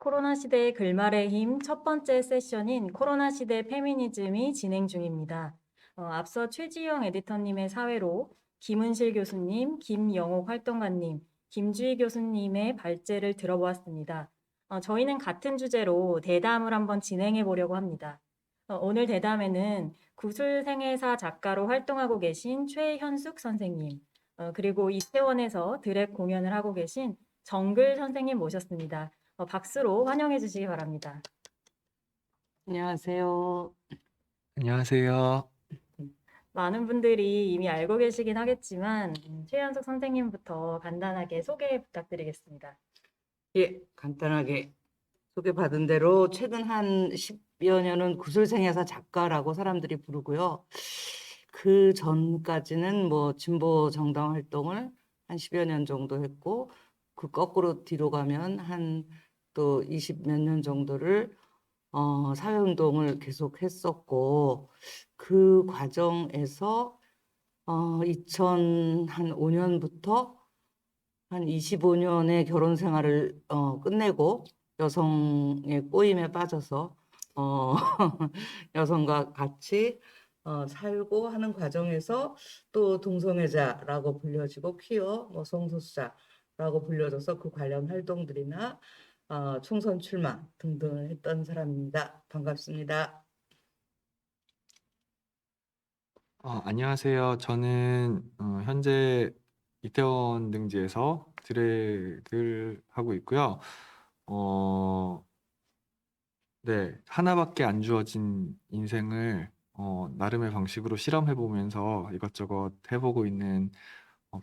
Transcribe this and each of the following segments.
코로나 시대의 글말의 힘 첫 번째 세션인 코로나 시대 페미니즘이 진행 중입니다. 앞서 최지영 에디터님의 사회로 김은실 교수님, 김영옥 활동가님, 김주희 교수님의 발제를 들어보았습니다. 저희는 같은 주제로 대담을 한번 진행해 보려고 합니다. 오늘 대담에는 구술생애사 작가로 활동하고 계신 최현숙 선생님, 그리고 이태원에서 드랩 공연을 하고 계신 정글 선생님 모셨습니다. 박수로 환영해 주시기 바랍니다. 안녕하세요. 안녕하세요. 많은 분들이 이미 알고 계시긴 하겠지만 최현석 선생님부터 간단하게 소개 부탁드리겠습니다. 예, 간단하게 소개받은 대로 최근 한 10여 년은 구술생애사 작가라고 사람들이 부르고요. 그 전까지는 뭐 진보 정당 활동을 한 10여 년 정도 했고, 그 거꾸로 뒤로 가면 한 또 20 몇 년 정도를 사회운동을 계속 했었고, 그 과정에서 2005년부터 한 25년의 결혼 생활을 끝내고 여성의 꼬임에 빠져서 어, 여성과 같이 살고 하는 과정에서 또 동성애자라고 불려지고 퀴어, 뭐 성소수자라고 불려져서 그 관련 활동들이나 총선 출마 등등을 했던 사람입니다. 반갑습니다. 안녕하세요. 저는 현재 이태원 등지에서 드랙을 하고 있고요. 어, 네, 하나밖에 안 주어진 인생을 나름의 방식으로 실험해보면서 이것저것 해보고 있는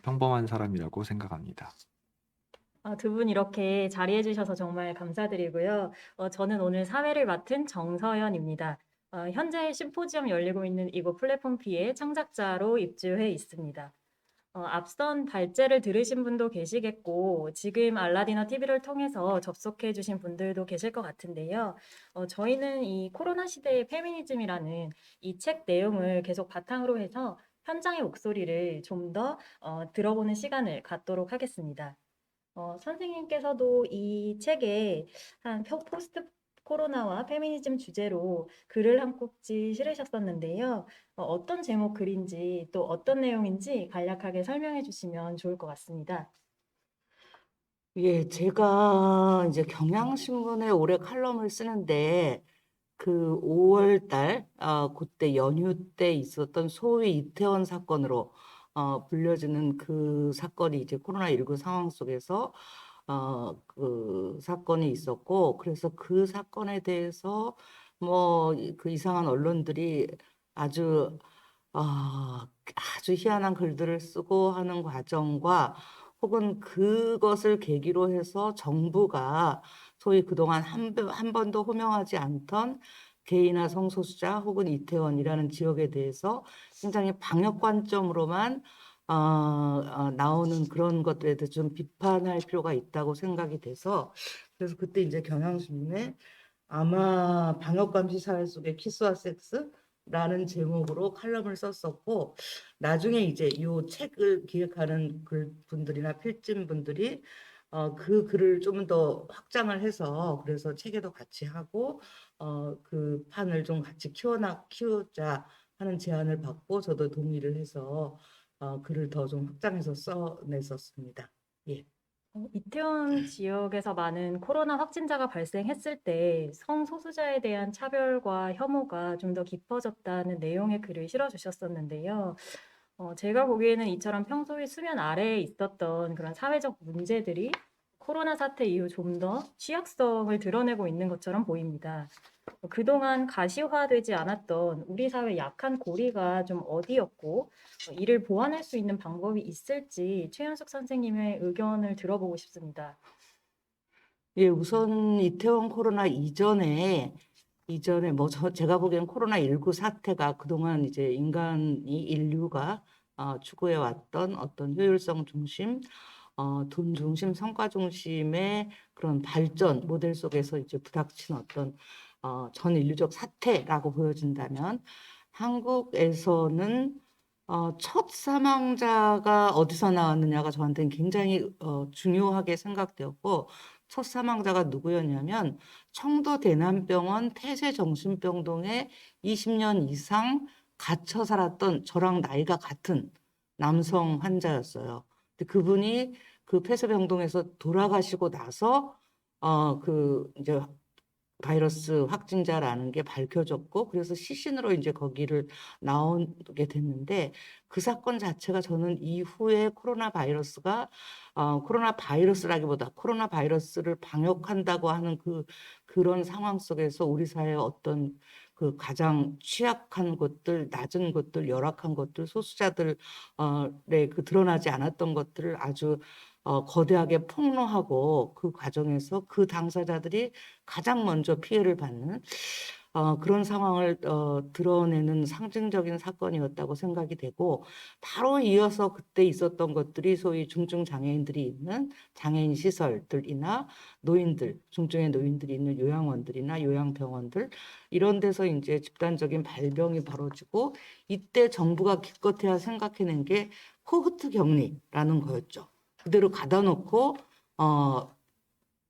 평범한 사람이라고 생각합니다. 두 분 이렇게 자리해 주셔서 정말 감사드리고요. 저는 오늘 사회를 맡은 정서연입니다. 현재 심포지엄 열리고 있는 이곳 플랫폼 P의 창작자로 입주해 있습니다. 앞선 발제를 들으신 분도 계시겠고 지금 알라디너 TV를 통해서 접속해 주신 분들도 계실 것 같은데요. 저희는 이 코로나 시대의 페미니즘이라는 이 책 내용을 계속 바탕으로 해서 현장의 목소리를 좀 더 들어보는 시간을 갖도록 하겠습니다. 선생님께서도 이 책에 한 포스트 코로나와 페미니즘 주제로 글을 한 꼭지 실으셨었는데요. 어떤 제목 글인지 또 어떤 내용인지 간략하게 설명해 주시면 좋을 것 같습니다. 예, 제가 이제 경향신문에 올해 칼럼을 쓰는데 그 5월 달, 그때 연휴 때 있었던 소위 이태원 사건으로 불려지는 그 사건이 이제 코로나19 상황 속에서 그 사건이 있었고, 그래서 그 사건에 대해서 뭐 그 이상한 언론들이 아주 아주 희한한 글들을 쓰고 하는 과정과 혹은 그것을 계기로 해서 정부가 소위 그동안 한 번도 호명하지 않던 게이나 성소수자 혹은 이태원이라는 지역에 대해서 굉장히 방역 관점으로만 나오는 그런 것들에 대해서 좀 비판할 필요가 있다고 생각이 돼서 그래서 그때 이제 경향신문에 아마 방역감시 사회 속의 키스와 섹스라는 제목으로 칼럼을 썼었고 나중에 이제 이 책을 기획하는 분들이나 필진 분들이 그 글을 좀 더 확장을 해서 그래서 책에도 같이 하고 그 판을 좀 같이 키우자 하는 제안을 받고 저도 동의를 해서 글을 더 좀 확장해서 써냈었습니다. 예. 이태원 지역에서 많은 코로나 확진자가 발생했을 때 성소수자에 대한 차별과 혐오가 좀 더 깊어졌다는 내용의 글을 실어주셨었는데요. 제가 보기에는 이처럼 평소에 수면 아래에 있었던 그런 사회적 문제들이 코로나 사태 이후 좀 더 취약성을 드러내고 있는 것처럼 보입니다. 그동안 가시화되지 않았던 우리 사회 약한 고리가 좀 어디였고 이를 보완할 수 있는 방법이 있을지 최현숙 선생님의 의견을 들어보고 싶습니다. 예, 우선 이태원 코로나 이전에 뭐 제가 보기엔 코로나19 사태가 그동안 이제 인류가 추구해 왔던 어떤 효율성 중심, 돈 중심, 성과 중심의 그런 발전 모델 속에서 이제 부닥친 어떤 전 인류적 사태라고 보여진다면 한국에서는 첫 사망자가 어디서 나왔느냐가 저한테는 굉장히 중요하게 생각되었고 첫 사망자가 누구였냐면 청도 대남병원 폐쇄정신병동에 20년 이상 갇혀 살았던 저랑 나이가 같은 남성 환자였어요. 근데 그분이 그 폐쇄병동에서 돌아가시고 나서 그 이제 바이러스 확진자라는 게 밝혀졌고 그래서 시신으로 이제 거기를 나오게 됐는데 그 사건 자체가 저는 이후에 코로나 바이러스라기보다 코로나 바이러스를 방역한다고 하는 그런 상황 속에서 우리 사회의 어떤 그 가장 취약한 것들, 낮은 것들, 열악한 것들, 소수자들의 그 드러나지 않았던 것들을 아주 거대하게 폭로하고 그 과정에서 그 당사자들이 가장 먼저 피해를 받는 그런 상황을 드러내는 상징적인 사건이었다고 생각이 되고 바로 이어서 그때 있었던 것들이 소위 중증 장애인들이 있는 장애인 시설들이나 노인들, 중증의 노인들이 있는 요양원들이나 요양병원들 이런 데서 이제 집단적인 발병이 벌어지고 이때 정부가 기껏해야 생각해낸 게 코호트 격리라는 거였죠. 그대로 가다 놓고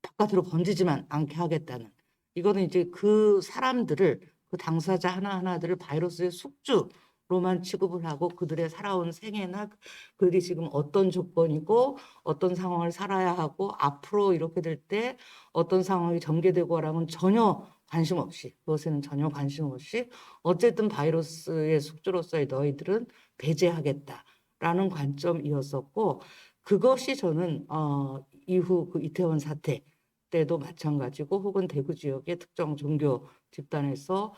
바깥으로 번지지만 않게 하겠다는 이거는 이제 그 사람들을 그 당사자 하나하나들을 바이러스의 숙주로만 취급을 하고 그들의 살아온 생애나 그들이 지금 어떤 조건이고 어떤 상황을 살아야 하고 앞으로 이렇게 될 때 어떤 상황이 전개되고 하라면 전혀 관심 없이 그것에는 전혀 관심 없이 어쨌든 바이러스의 숙주로서의 너희들은 배제하겠다라는 관점이었었고 그것이 저는 이후 그 이태원 사태 때도 마찬가지고 혹은 대구 지역의 특정 종교 집단에서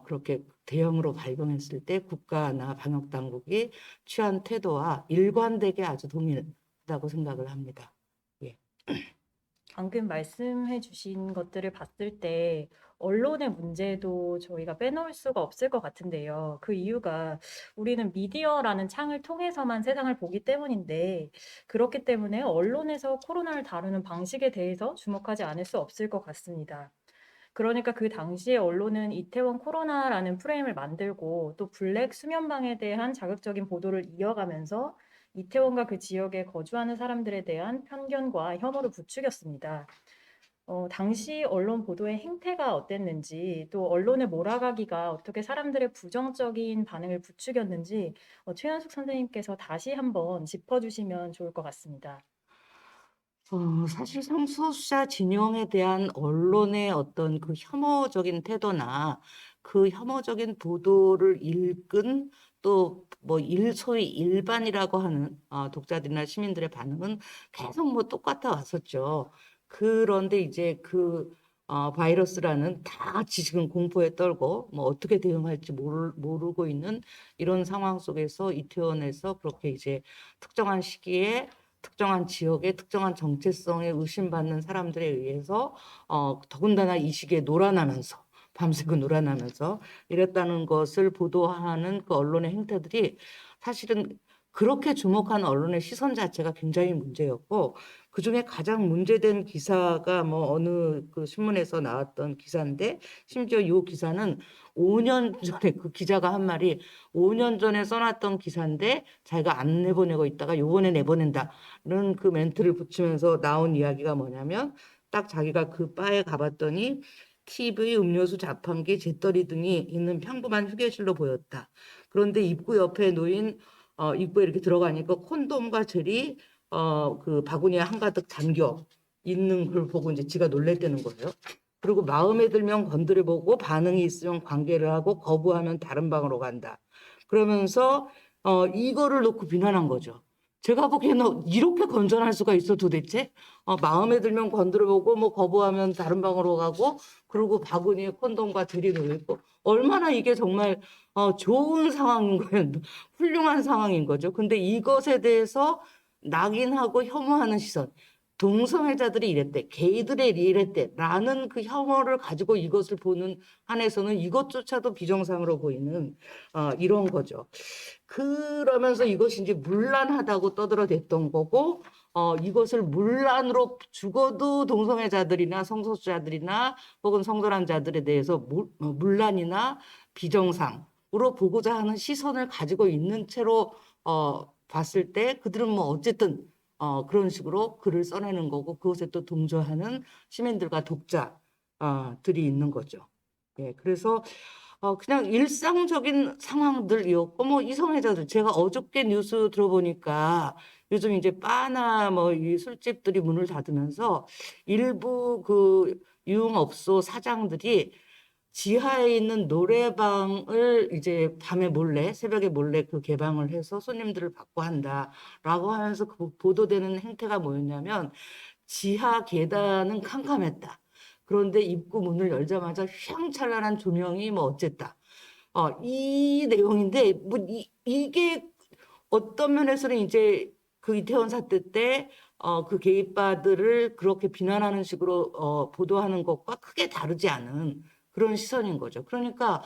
그렇게 대형으로 발병했을 때 국가나 방역 당국이 취한 태도와 일관되게 아주 동일하다고 생각을 합니다. 예. 방금 말씀해 주신 것들을 봤을 때 언론의 문제도 저희가 빼놓을 수가 없을 것 같은데요. 그 이유가 우리는 미디어라는 창을 통해서만 세상을 보기 때문인데 그렇기 때문에 언론에서 코로나를 다루는 방식에 대해서 주목하지 않을 수 없을 것 같습니다. 그러니까 그 당시에 언론은 이태원 코로나라는 프레임을 만들고 또 블랙 수면방에 대한 자극적인 보도를 이어가면서 이태원과 그 지역에 거주하는 사람들에 대한 편견과 혐오를 부추겼습니다. 당시 언론 보도의 행태가 어땠는지, 또 언론의 몰아가기가 어떻게 사람들의 부정적인 반응을 부추겼는지 최현숙 선생님께서 다시 한번 짚어주시면 좋을 것 같습니다. 사실 성소수자 진영에 대한 언론의 어떤 그 혐오적인 태도나 그 혐오적인 보도를 읽은 또 뭐 소위 일반이라고 하는 독자들이나 시민들의 반응은 계속 뭐 똑같아 왔었죠. 그런데 이제 그 바이러스라는 다 같이 지금 공포에 떨고 뭐 어떻게 대응할지 모르고 있는 이런 상황 속에서 이태원에서 그렇게 이제 특정한 시기에 특정한 지역의 특정한 정체성에 의심받는 사람들에 의해서 더군다나 이 시기에 놀아나면서 밤새고 놀아나면서 이랬다는 것을 보도하는 그 언론의 행태들이 사실은 그렇게 주목한 언론의 시선 자체가 굉장히 문제였고 그중에 가장 문제된 기사가 뭐 어느 그 신문에서 나왔던 기사인데 심지어 이 기사는 5년 전에 그 기자가 한 말이 5년 전에 써놨던 기사인데 자기가 안 내보내고 있다가 요번에 내보낸다는 그 멘트를 붙이면서 나온 이야기가 뭐냐면 딱 자기가 그 바에 가봤더니 TV, 음료수, 자판기, 재떨이 등이 있는 평범한 휴게실로 보였다. 그런데 입구 옆에 놓인 입구에 이렇게 들어가니까 콘돔과 젤이 그 바구니에 한가득 잠겨 있는 걸 보고 이제 지가 놀랬다는 거예요. 그리고 마음에 들면 건드려보고 반응이 있으면 관계를 하고 거부하면 다른 방으로 간다. 그러면서 이거를 놓고 비난한 거죠. 제가 보기에는 이렇게 건전할 수가 있어 도대체? 마음에 들면 건드려보고 뭐 거부하면 다른 방으로 가고 그리고 바구니에 콘돔과 젤이 놓여있고 얼마나 이게 정말 좋은 상황인 거예요. 훌륭한 상황인 거죠. 근데 이것에 대해서 낙인하고 혐오하는 시선. 동성애자들이 이랬대, 게이들이 이랬대 라는 그 혐오를 가지고 이것을 보는 한에서는 이것조차도 비정상으로 보이는 이런 거죠. 그러면서 이것이 이제 문란하다고 떠들어댔던 거고 이것을 문란으로 죽어도 동성애자들이나 성소수자들이나 혹은 성전환 자들에 대해서 문란이나 비정상으로 보고자 하는 시선을 가지고 있는 채로 봤을 때 그들은 뭐 어쨌든 그런 식으로 글을 써내는 거고 그것에 또 동조하는 시민들과 독자들이 있는 거죠. 예, 그래서 그냥 일상적인 상황들이었고 뭐 이성애자들 제가 어저께 뉴스 들어보니까 요즘 이제 바나 뭐 이 술집들이 문을 닫으면서 일부 그 유흥업소 사장들이 지하에 있는 노래방을 이제 밤에 몰래 새벽에 몰래 그 개방을 해서 손님들을 받고 한다라고 하면서 그 보도되는 행태가 뭐였냐면 지하 계단은 캄캄했다. 그런데 입구 문을 열자마자 휘황찬란한 조명이 뭐 어쨌다. 이 내용인데 뭐 이게 어떤 면에서는 이제 그 이태원 사태 때 그 게이바들을 그렇게 비난하는 식으로 보도하는 것과 크게 다르지 않은 그런 시선인 거죠. 그러니까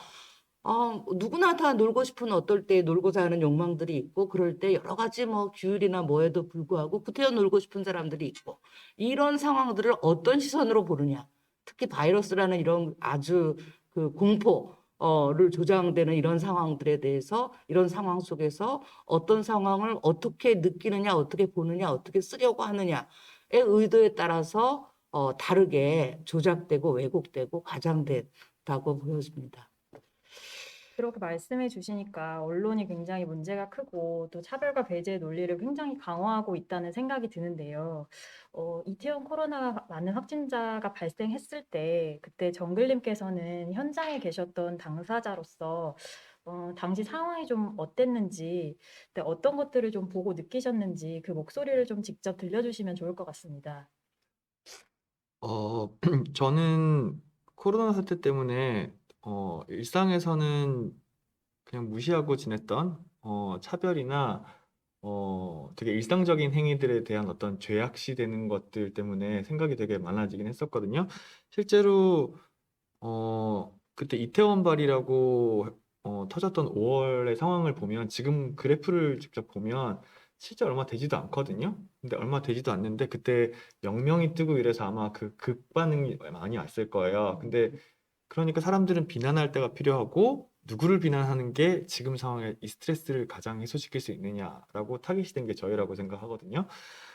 누구나 다 놀고 싶은 어떨 때 놀고 사는 욕망들이 있고 그럴 때 여러 가지 뭐 규율이나 뭐에도 불구하고 구태여 놀고 싶은 사람들이 있고 이런 상황들을 어떤 시선으로 보느냐. 특히 바이러스라는 이런 아주 그 공포를 조장되는 이런 상황들에 대해서 이런 상황 속에서 어떤 상황을 어떻게 느끼느냐, 어떻게 보느냐, 어떻게 쓰려고 하느냐의 의도에 따라서 다르게 조작되고 왜곡되고 과장됐다고 보여집니다. 그렇게 말씀해 주시니까 언론이 굉장히 문제가 크고 또 차별과 배제의 논리를 굉장히 강화하고 있다는 생각이 드는데요. 이태원 코로나 많은 확진자가 발생했을 때 그때 정글님께서는 현장에 계셨던 당사자로서 당시 상황이 좀 어땠는지, 그때 어떤 것들을 좀 보고 느끼셨는지 그 목소리를 좀 직접 들려주시면 좋을 것 같습니다. 저는 코로나 사태 때문에 일상에서는 그냥 무시하고 지냈던 차별이나 되게 일상적인 행위들에 대한 어떤 죄악시되는 것들 때문에 생각이 되게 많아지긴 했었거든요. 실제로 그때 이태원발이라고 터졌던 5월의 상황을 보면 지금 그래프를 직접 보면 실제 얼마 되지도 않거든요. 근데 얼마 되지도 않는데 그때 0명이 뜨고 이래서 아마 그 극반응이 많이 왔을 거예요. 근데 그러니까 사람들은 비난할 때가 필요하고 누구를 비난하는 게 지금 상황에 이 스트레스를 가장 해소시킬 수 있느냐라고 타깃이 된 게 저희라고 생각하거든요.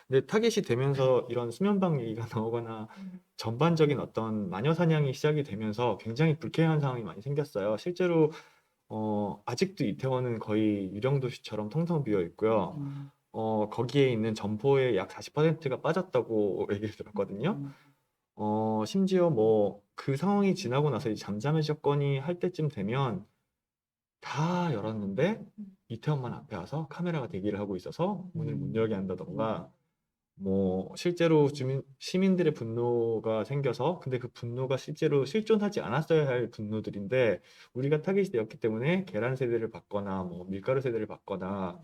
근데 타깃이 되면서 이런 수면방 얘기가 나오거나 전반적인 어떤 마녀 사냥이 시작이 되면서 굉장히 불쾌한 상황이 많이 생겼어요. 실제로 아직도 이태원은 거의 유령 도시처럼 텅텅 비어 있고요. 거기에 있는 점포의 약 40%가 빠졌다고 얘기를 들었거든요. 심지어 뭐 그 상황이 지나고 나서 이제 잠잠해졌거니 할 때쯤 되면 다 열었는데 이태원만 앞에 와서 카메라가 대기를 하고 있어서 문을 못 열게 한다던가 뭐 실제로 시민들의 분노가 생겨서 근데 그 분노가 실제로 실존하지 않았어야 할 분노들인데 우리가 타깃이 되었기 때문에 계란 세대를 받거나 뭐 밀가루 세대를 받거나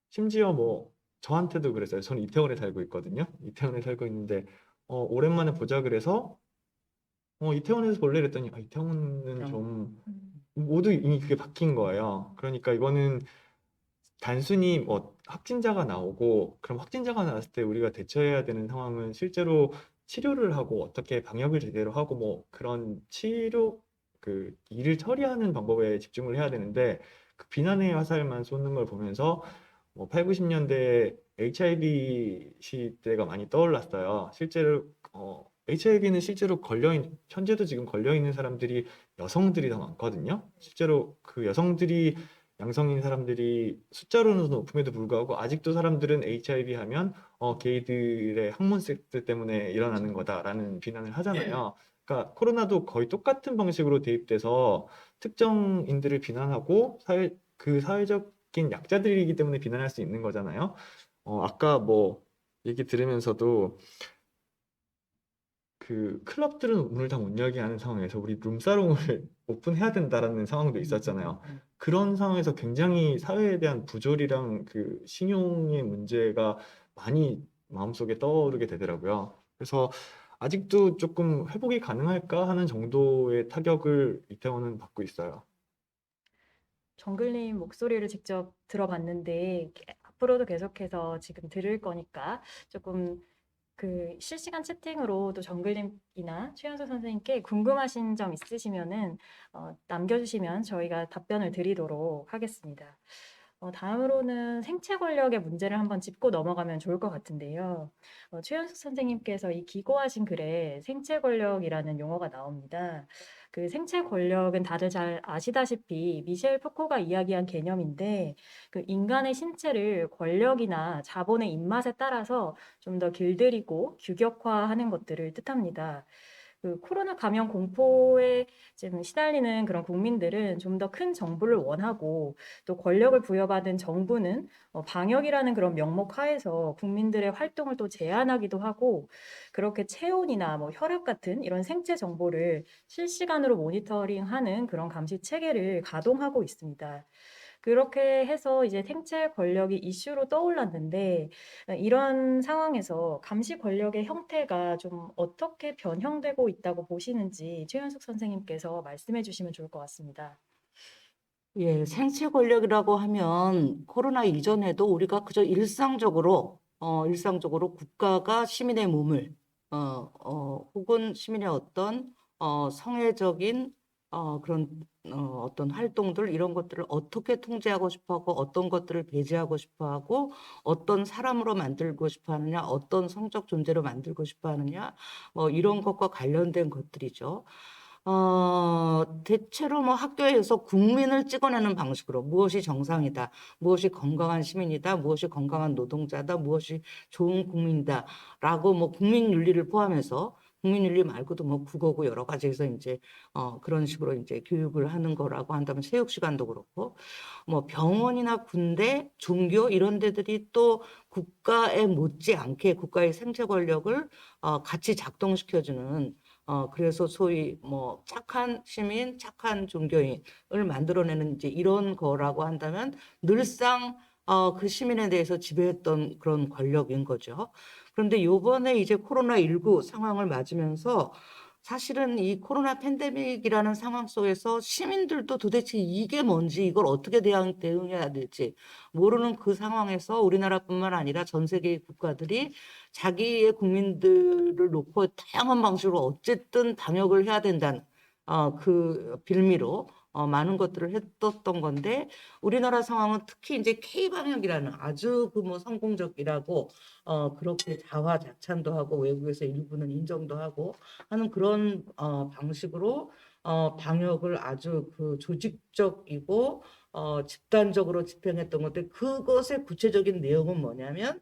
심지어 뭐 저한테도 그랬어요. 저는 이태원에 살고 있거든요. 이태원에 살고 있는데 오랜만에 보자 그래서 이태원에서 볼래 그랬더니 이태원은 좀 모두 이미 그게 바뀐 거예요. 그러니까 이거는 단순히 뭐 확진자가 나오고 그럼 확진자가 나왔을 때 우리가 대처해야 되는 상황은 실제로 치료를 하고 어떻게 방역을 제대로 하고 뭐 그런 치료 그 일을 처리하는 방법에 집중을 해야 되는데 그 비난의 화살만 쏘는 걸 보면서 뭐 8, 90년대 HIV 시대가 많이 떠올랐어요. 실제로 HIV는 실제로 현재도 지금 걸려 있는 사람들이 여성들이 더 많거든요. 실제로 그 여성들이 양성인 사람들이 숫자로는 높음에도 불구하고 아직도 사람들은 HIV 하면 게이들의 항문 섹스 때문에 일어나는 거다라는 비난을 하잖아요. 그러니까 코로나도 거의 똑같은 방식으로 대입돼서 특정인들을 비난하고 그 사회적인 약자들이기 때문에 비난할 수 있는 거잖아요. 아까 뭐 얘기 들으면서도 그 클럽들은 문을 다 못 열게 하는 상황에서 우리 룸사롱을 오픈해야 된다라는 상황도 있었잖아요. 그런 상황에서 굉장히 사회에 대한 부조리랑 그 신용의 문제가 많이 마음속에 떠오르게 되더라고요. 그래서 아직도 조금 회복이 가능할까 하는 정도의 타격을 이태원은 받고 있어요. 정글님 목소리를 직접 들어봤는데 앞으로도 계속해서 지금 들을 거니까 조금 그 실시간 채팅으로 또 정글님이나 최연소 선생님께 궁금하신 점 있으시면은 남겨주시면 저희가 답변을 드리도록 하겠습니다. 다음으로는 생체 권력의 문제를 한번 짚고 넘어가면 좋을 것 같은데요. 최현숙 선생님께서 이 기고하신 글에 생체 권력이라는 용어가 나옵니다. 그 생체 권력은 다들 잘 아시다시피 미셸 푸코가 이야기한 개념인데 그 인간의 신체를 권력이나 자본의 입맛에 따라서 좀 더 길들이고 규격화하는 것들을 뜻합니다. 그 코로나 감염 공포에 지금 시달리는 그런 국민들은 좀 더 큰 정부를 원하고 또 권력을 부여받은 정부는 방역이라는 그런 명목 하에서 국민들의 활동을 또 제한하기도 하고 그렇게 체온이나 뭐 혈압 같은 이런 생체 정보를 실시간으로 모니터링하는 그런 감시 체계를 가동하고 있습니다. 그렇게 해서 이제 생체 권력이 이슈로 떠올랐는데 이런 상황에서 감시 권력의 형태가 좀 어떻게 변형되고 있다고 보시는지 최현숙 선생님께서 말씀해 주시면 좋을 것 같습니다. 예, 생체 권력이라고 하면 코로나 이전에도 우리가 그저 일상적으로 국가가 시민의 몸을, 혹은 시민의 어떤, 성애적인, 그런, 어떤 활동들, 이런 것들을 어떻게 통제하고 싶어 하고, 어떤 것들을 배제하고 싶어 하고, 어떤 사람으로 만들고 싶어 하느냐, 어떤 성적 존재로 만들고 싶어 하느냐, 이런 것과 관련된 것들이죠. 대체로 뭐 학교에서 국민을 찍어내는 방식으로 무엇이 정상이다, 무엇이 건강한 시민이다, 무엇이 건강한 노동자다, 무엇이 좋은 국민이다라고 뭐 국민윤리를 포함해서 국민윤리 말고도 뭐 국어고 여러 가지에서 이제 그런 식으로 이제 교육을 하는 거라고 한다면 체육 시간도 그렇고 뭐 병원이나 군대, 종교 이런 데들이 또 국가에 못지않게 국가의 생체 권력을 같이 작동시켜주는 그래서 소위 뭐 착한 시민, 착한 종교인을 만들어내는 이제 이런 거라고 한다면 늘상 그 시민에 대해서 지배했던 그런 권력인 거죠. 그런데 요번에 이제 코로나19 상황을 맞으면서 사실은 이 코로나 팬데믹이라는 상황 속에서 시민들도 도대체 이게 뭔지 이걸 어떻게 대응해야 될지 모르는 그 상황에서 우리나라뿐만 아니라 전 세계의 국가들이 자기의 국민들을 놓고 다양한 방식으로 어쨌든 방역을 해야 된다는 그 빌미로 많은 것들을 했었던 건데 우리나라 상황은 특히 이제 K 방역이라는 아주 그 뭐 성공적이라고 그렇게 자화자찬도 하고 외국에서 일부는 인정도 하고 하는 그런 방식으로 방역을 아주 그 조직적이고 집단적으로 집행했던 건데 그것의 구체적인 내용은 뭐냐면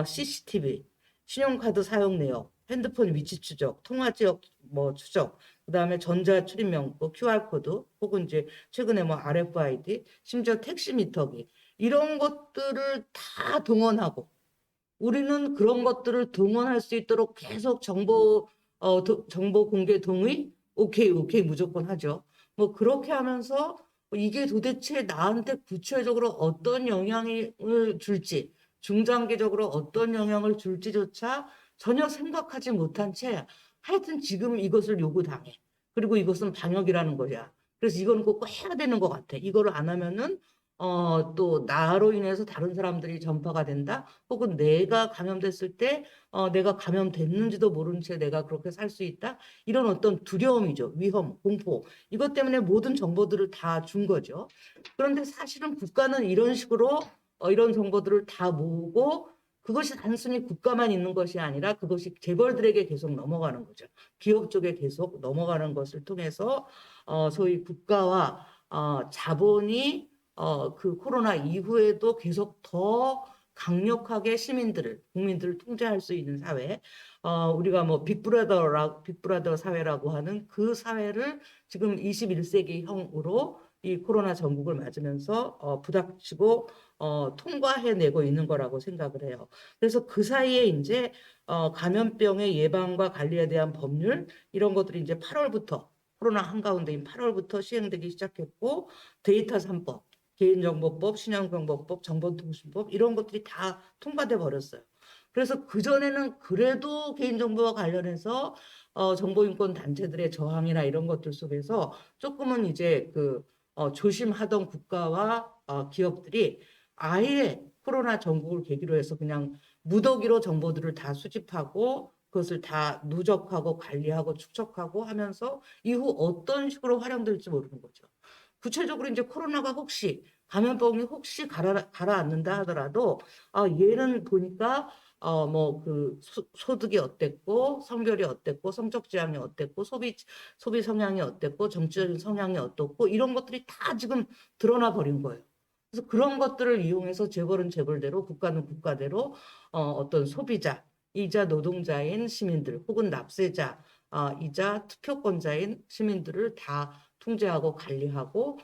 CCTV, 신용카드 사용 내역, 핸드폰 위치 추적, 통화 지역 뭐 추적, 그다음에 전자 출입명부, QR코드, 혹은 이제 최근에 뭐 RFID, 심지어 택시 미터기 이런 것들을 다 동원하고 우리는 그런 것들을 동원할 수 있도록 계속 정보 공개 동의? 오케이, 오케이, 무조건 하죠. 뭐 그렇게 하면서 이게 도대체 나한테 구체적으로 어떤 영향을 줄지, 중장기적으로 어떤 영향을 줄지조차 전혀 생각하지 못한 채 하여튼 지금 이것을 요구당해. 그리고 이것은 방역이라는 거야. 그래서 이거는 꼭 해야 되는 것 같아. 이거를 안 하면은 또 나로 인해서 다른 사람들이 전파가 된다. 혹은 내가 감염됐을 때 내가 감염됐는지도 모른 채 내가 그렇게 살 수 있다. 이런 어떤 두려움이죠. 위험, 공포. 이것 때문에 모든 정보들을 다 준 거죠. 그런데 사실은 국가는 이런 식으로 이런 정보들을 다 모으고 그것이 단순히 국가만 있는 것이 아니라 그것이 재벌들에게 계속 넘어가는 거죠. 기업 쪽에 계속 넘어가는 것을 통해서 소위 국가와 자본이 그 코로나 이후에도 계속 더 강력하게 국민들을 통제할 수 있는 사회, 우리가 뭐 빅브라더 사회라고 하는 그 사회를 지금 21세기형으로 이 코로나 전국을 맞으면서 부닥치고 통과해내고 있는 거라고 생각을 해요. 그래서 그 사이에 이제 감염병의 예방과 관리에 대한 법률 이런 것들이 이제 8월부터 코로나 한가운데인 8월부터 시행되기 시작했고 데이터 3법 개인정보법, 신용정보법, 정보통신법 이런 것들이 다 통과돼 버렸어요. 그래서 그전에는 그래도 개인정보와 관련해서 정보인권 단체들의 저항이나 이런 것들 속에서 조금은 이제 조심하던 국가와 기업들이 아예 코로나 전국을 계기로 해서 그냥 무더기로 정보들을 다 수집하고 그것을 다 누적하고 관리하고 축적하고 하면서 이후 어떤 식으로 활용될지 모르는 거죠. 구체적으로 이제 코로나가 혹시 감염병이 혹시 가라앉는다 하더라도 얘는 보니까 뭐 그 소득이 어땠고 성별이 어땠고 성적 지향이 어땠고 소비 성향이 어땠고 정치적인 성향이 어떻고 이런 것들이 다 지금 드러나 버린 거예요. 그래서 그런 것들을 이용해서 재벌은 재벌대로 국가는 국가대로 어떤 소비자 이자 노동자인 시민들 혹은 납세자 이자 투표권자인 시민들을 다 통제하고 관리하고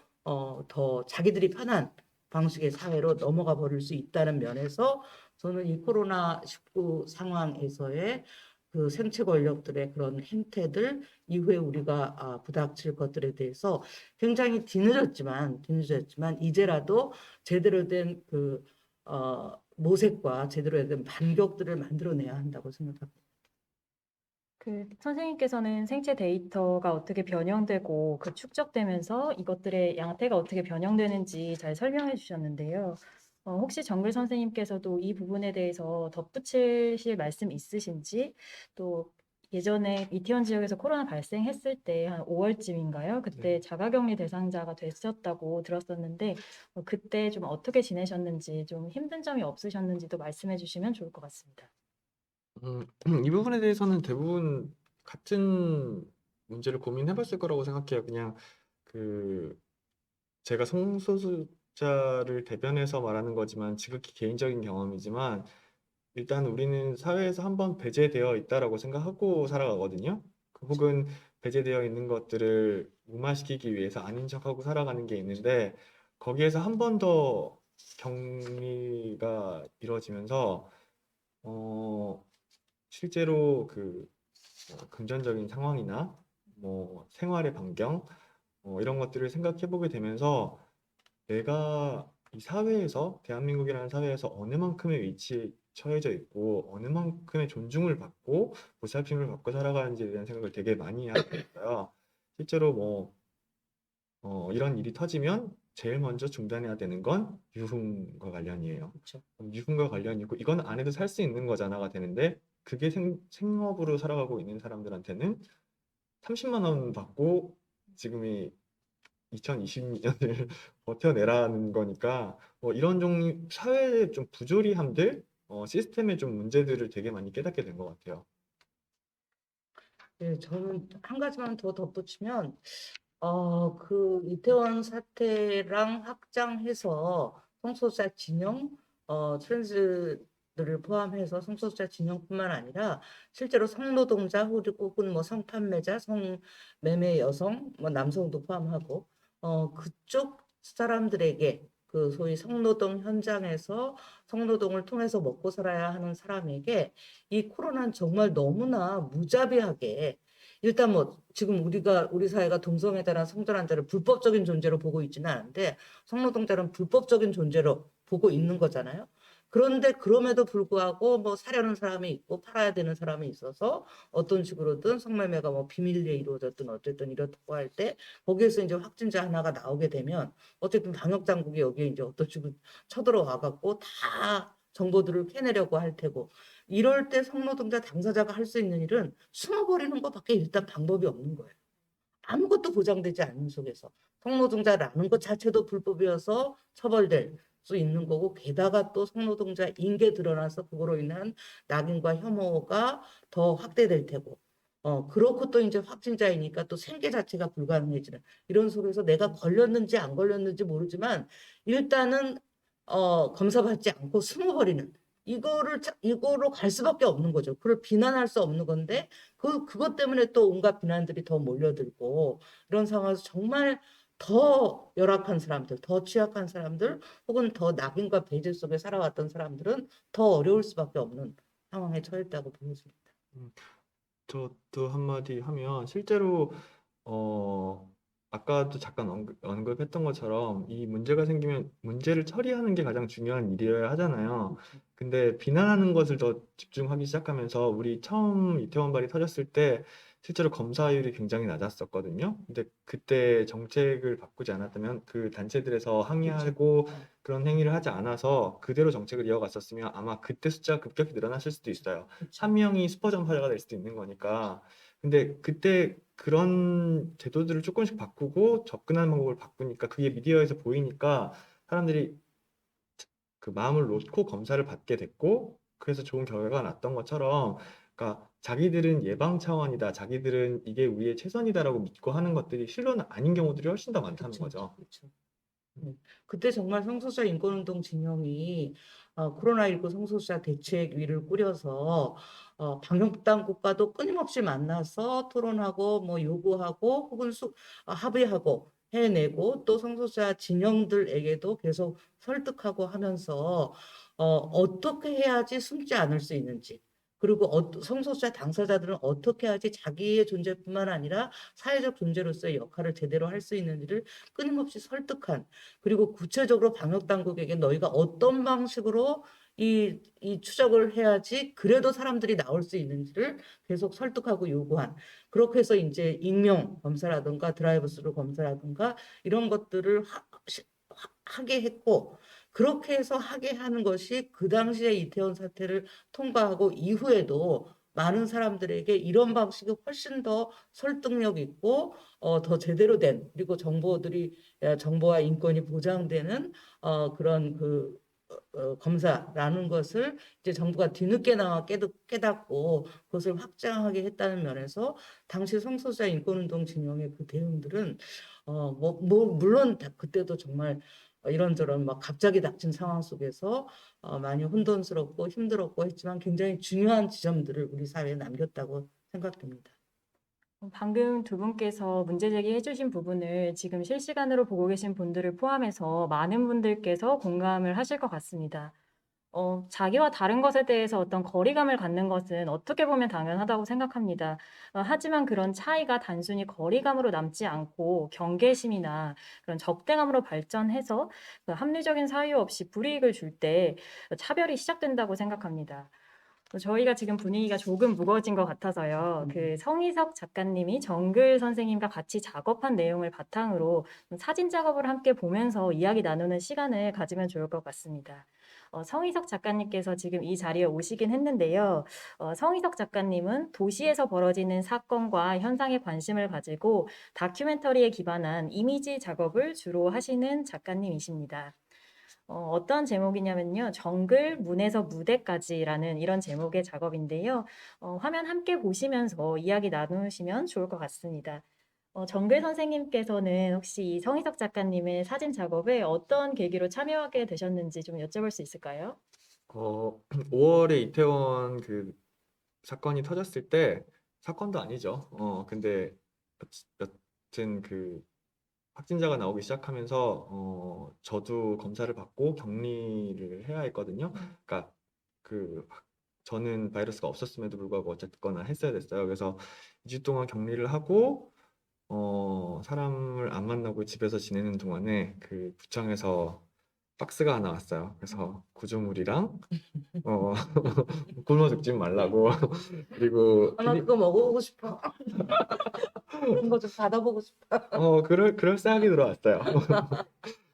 더 자기들이 편한 방식의 사회로 넘어가 버릴 수 있다는 면에서 저는 이 코로나19 상황에서의 그 생체 권력들의 그런 행태들 이후에 우리가 부닥칠 것들에 대해서 굉장히 뒤늦었지만 이제라도 제대로 된 그 모색과 제대로 된 반격들을 만들어내야 한다고 생각합니다. 선생님께서는 생체 데이터가 어떻게 변형되고 축적되면서 이것들의 양태가 어떻게 변형되는지 잘 설명해 주셨는데요. 혹시 정글 선생님께서도 이 부분에 대해서 덧붙이실 말씀 있으신지, 또 예전에 이태원 지역에서 코로나 발생했을 때 한 5월쯤인가요? 그때 자가격리 대상자가 되셨다고 들었었는데, 그때 좀 어떻게 지내셨는지, 좀 힘든 점이 없으셨는지도 말씀해 주시면 좋을 것 같습니다. 이 부분에 대해서는 대부분 같은 문제를 고민해봤을 거라고 생각해요. 그냥 그 제가 성소수자를 대변해서 말하는 거지만 지극히 개인적인 경험이지만 일단 우리는 사회에서 한번 배제되어 있다라고 생각하고 살아가거든요. 혹은 배제되어 있는 것들을 무마시키기 위해서 아닌 척하고 살아가는 게 있는데 거기에서 한 번 더 격리가 이루어지면서 어, 실제로 금전적인 상황이나 뭐 생활의 반경 이런 것들을 생각해 보게 되면서 내가 이 사회에서 대한민국이라는 사회에서 어느 만큼의 위치에 처해져 있고 어느 만큼의 존중을 받고 보살핌을 받고 살아가는지에 대한 생각을 되게 많이 하게 됐어요. 실제로 이런 일이 터지면 제일 먼저 중단해야 되는 건 유흥과 관련이에요. 그렇죠. 유흥과 관련이고 이건 안 해도 살 수 있는 거잖아가 되는데 그게 생업으로 살아가고 있는 사람들한테는 30만 원 받고 지금이 2020년을 버텨내라는 거니까 이런 종류 사회의 좀 부조리함들, 시스템의 좀 문제들을 되게 많이 깨닫게 된 것 같아요. 네, 저는 한 가지만 더 덧붙이면 그 이태원 사태랑 확장해서 성소수자 진영, 트랜스들을 포함해서 성소수자 진영뿐만 아니라 실제로 성노동자 혹은 뭐 성판매자, 성매매 여성, 뭐 남성도 포함하고 그쪽 사람들에게 그 소위 성노동 현장에서 성노동을 통해서 먹고 살아야 하는 사람에게 이 코로나는 정말 너무나 무자비하게 일단 뭐 지금 우리 사회가 동성애자나 성전환자를 불법적인 존재로 보고 있지는 않은데 성노동자는 불법적인 존재로 보고 있는 거잖아요. 그런데 그럼에도 불구하고 뭐 사려는 사람이 있고 팔아야 되는 사람이 있어서 어떤 식으로든 성매매가 뭐 비밀리에 이루어졌든 어쨌든 이렇다고 할 때 거기에서 이제 확진자 하나가 나오게 되면 어쨌든 방역 당국이 여기에 이제 어떤 식으로 쳐들어와 갖고 다 정보들을 캐내려고 할 테고 이럴 때 성노동자 당사자가 할 수 있는 일은 숨어버리는 것밖에 일단 방법이 없는 거예요. 아무것도 보장되지 않는 속에서 성노동자라는 것 자체도 불법이어서 처벌될 수 있는 거고 게다가 또 성노동자인 게 드러나서 그거로 인한 낙인과 혐오가 더 확대될 테고 그렇고 또 이제 확진자이니까 또 생계 자체가 불가능해지는 이런 속에서 내가 걸렸는지 안 걸렸는지 모르지만 일단은 검사받지 않고 숨어버리는 이거로 갈 수밖에 없는 거죠. 그걸 비난할 수 없는 건데 그것 때문에 또 온갖 비난들이 더 몰려들고 이런 상황에서 정말 더 열악한 사람들, 더 취약한 사람들, 혹은 더 낙인과 배제 속에 살아왔던 사람들은 더 어려울 수밖에 없는 상황에 처했다고 보여집니다. 음, 저도 한마디 하면 실제로 어, 아까도 잠깐 언급했던 것처럼 이 문제가 생기면 문제를 처리하는 게 가장 중요한 일이어야 하잖아요. 근데 비난하는 것을 더 집중하기 시작하면서 우리 처음 이태원발이 터졌을 때 실제로 검사율이 굉장히 낮았었거든요. 근데 그때 정책을 바꾸지 않았다면 그 단체들에서 항의하고 그런 행위를 하지 않아서 그대로 정책을 이어갔었으면 아마 그때 숫자가 급격히 늘어났을 수도 있어요. 한 명이 슈퍼 전파자가 될 수도 있는 거니까. 근데 그때 그런 제도들을 조금씩 바꾸고 접근하는 방법을 바꾸니까 그게 미디어에서 보이니까 사람들이 그 마음을 놓고 검사를 받게 됐고 그래서 좋은 결과가 났던 것처럼 그러니까 자기들은 예방 차원이다, 자기들은 이게 우리의 최선이다라고 믿고 하는 것들이 실로는 아닌 경우들이 훨씬 더 많다는 그렇죠, 거죠. 그렇죠. 그때 정말 성소수자 인권운동 진영이 코로나19 성소수자 대책위를 꾸려서 방역당국과도 끊임없이 만나서 토론하고 뭐 요구하고 혹은 합의하고 해내고 또 성소수자 진영들에게도 계속 설득하고 하면서 어떻게 해야지 숨지 않을 수 있는지 그리고 성소수자 당사자들은 어떻게 해야지 자기의 존재뿐만 아니라 사회적 존재로서의 역할을 제대로 할 수 있는지를 끊임없이 설득한 그리고 구체적으로 방역 당국에게 너희가 어떤 방식으로 이 추적을 해야지 그래도 사람들이 나올 수 있는지를 계속 설득하고 요구한 그렇게 해서 이제 익명 검사라든가 드라이브스루 검사라든가 이런 것들을 하게 했고 그렇게 해서 하게 하는 것이 그 당시에 이태원 사태를 통과하고 이후에도 많은 사람들에게 이런 방식이 훨씬 더 설득력 있고 더 제대로 된 그리고 정보와 인권이 보장되는 그런 검사라는 것을 이제 정부가 뒤늦게나마 깨닫고 그것을 확장하게 했다는 면에서 당시 성소수자 인권운동 진영의 그 대응들은 물론 그때도 정말 이런저런 막 갑자기 닥친 상황 속에서 많이 혼돈스럽고 힘들었고 했지만 굉장히 중요한 지점들을 우리 사회에 남겼다고 생각됩니다. 방금 두 분께서 문제 제기해 주신 부분을 지금 실시간으로 보고 계신 분들을 포함해서 많은 분들께서 공감을 하실 것 같습니다. 자기와 다른 것에 대해서 어떤 거리감을 갖는 것은 어떻게 보면 당연하다고 생각합니다. 하지만 그런 차이가 단순히 거리감으로 남지 않고 경계심이나 그런 적대감으로 발전해서 그 합리적인 사유 없이 불이익을 줄 때 차별이 시작된다고 생각합니다. 저희가 지금 분위기가 조금 무거워진 것 같아서요. 그 성희석 작가님이 정글 선생님과 같이 작업한 내용을 바탕으로 사진 작업을 함께 보면서 이야기 나누는 시간을 가지면 좋을 것 같습니다. 성희석 작가님께서 지금 이 자리에 오시긴 했는데요. 성희석 작가님은 도시에서 벌어지는 사건과 현상에 관심을 가지고 다큐멘터리에 기반한 이미지 작업을 주로 하시는 작가님이십니다. 어떤 제목이냐면요. 정글 문에서 무대까지라는 이런 제목의 작업인데요. 화면 함께 보시면서 이야기 나누시면 좋을 것 같습니다. 정글 선생님께서는 혹시 이 성희석 작가님의 사진 작업에 어떤 계기로 참여하게 되셨는지 좀 여쭤볼 수 있을까요? 5월에 이태원 그 사건이 터졌을 때 사건도 아니죠. 근데 여튼 그 확진자가 나오기 시작하면서 저도 검사를 받고 격리를 해야 했거든요. 그러니까 저는 바이러스가 없었음에도 불구하고 어쨌거나 했어야 됐어요. 그래서 2주 동안 격리를 하고 사람을 안 만나고 집에서 지내는 동안에 그 구청에서 박스가 하나 왔어요. 그래서 구조물이랑 어, 굶어 죽지 말라고 그리고 나 그거 먹어보고 싶어. 그런 거 좀 받아보고 싶어. 그럴싸하게 들어왔어요.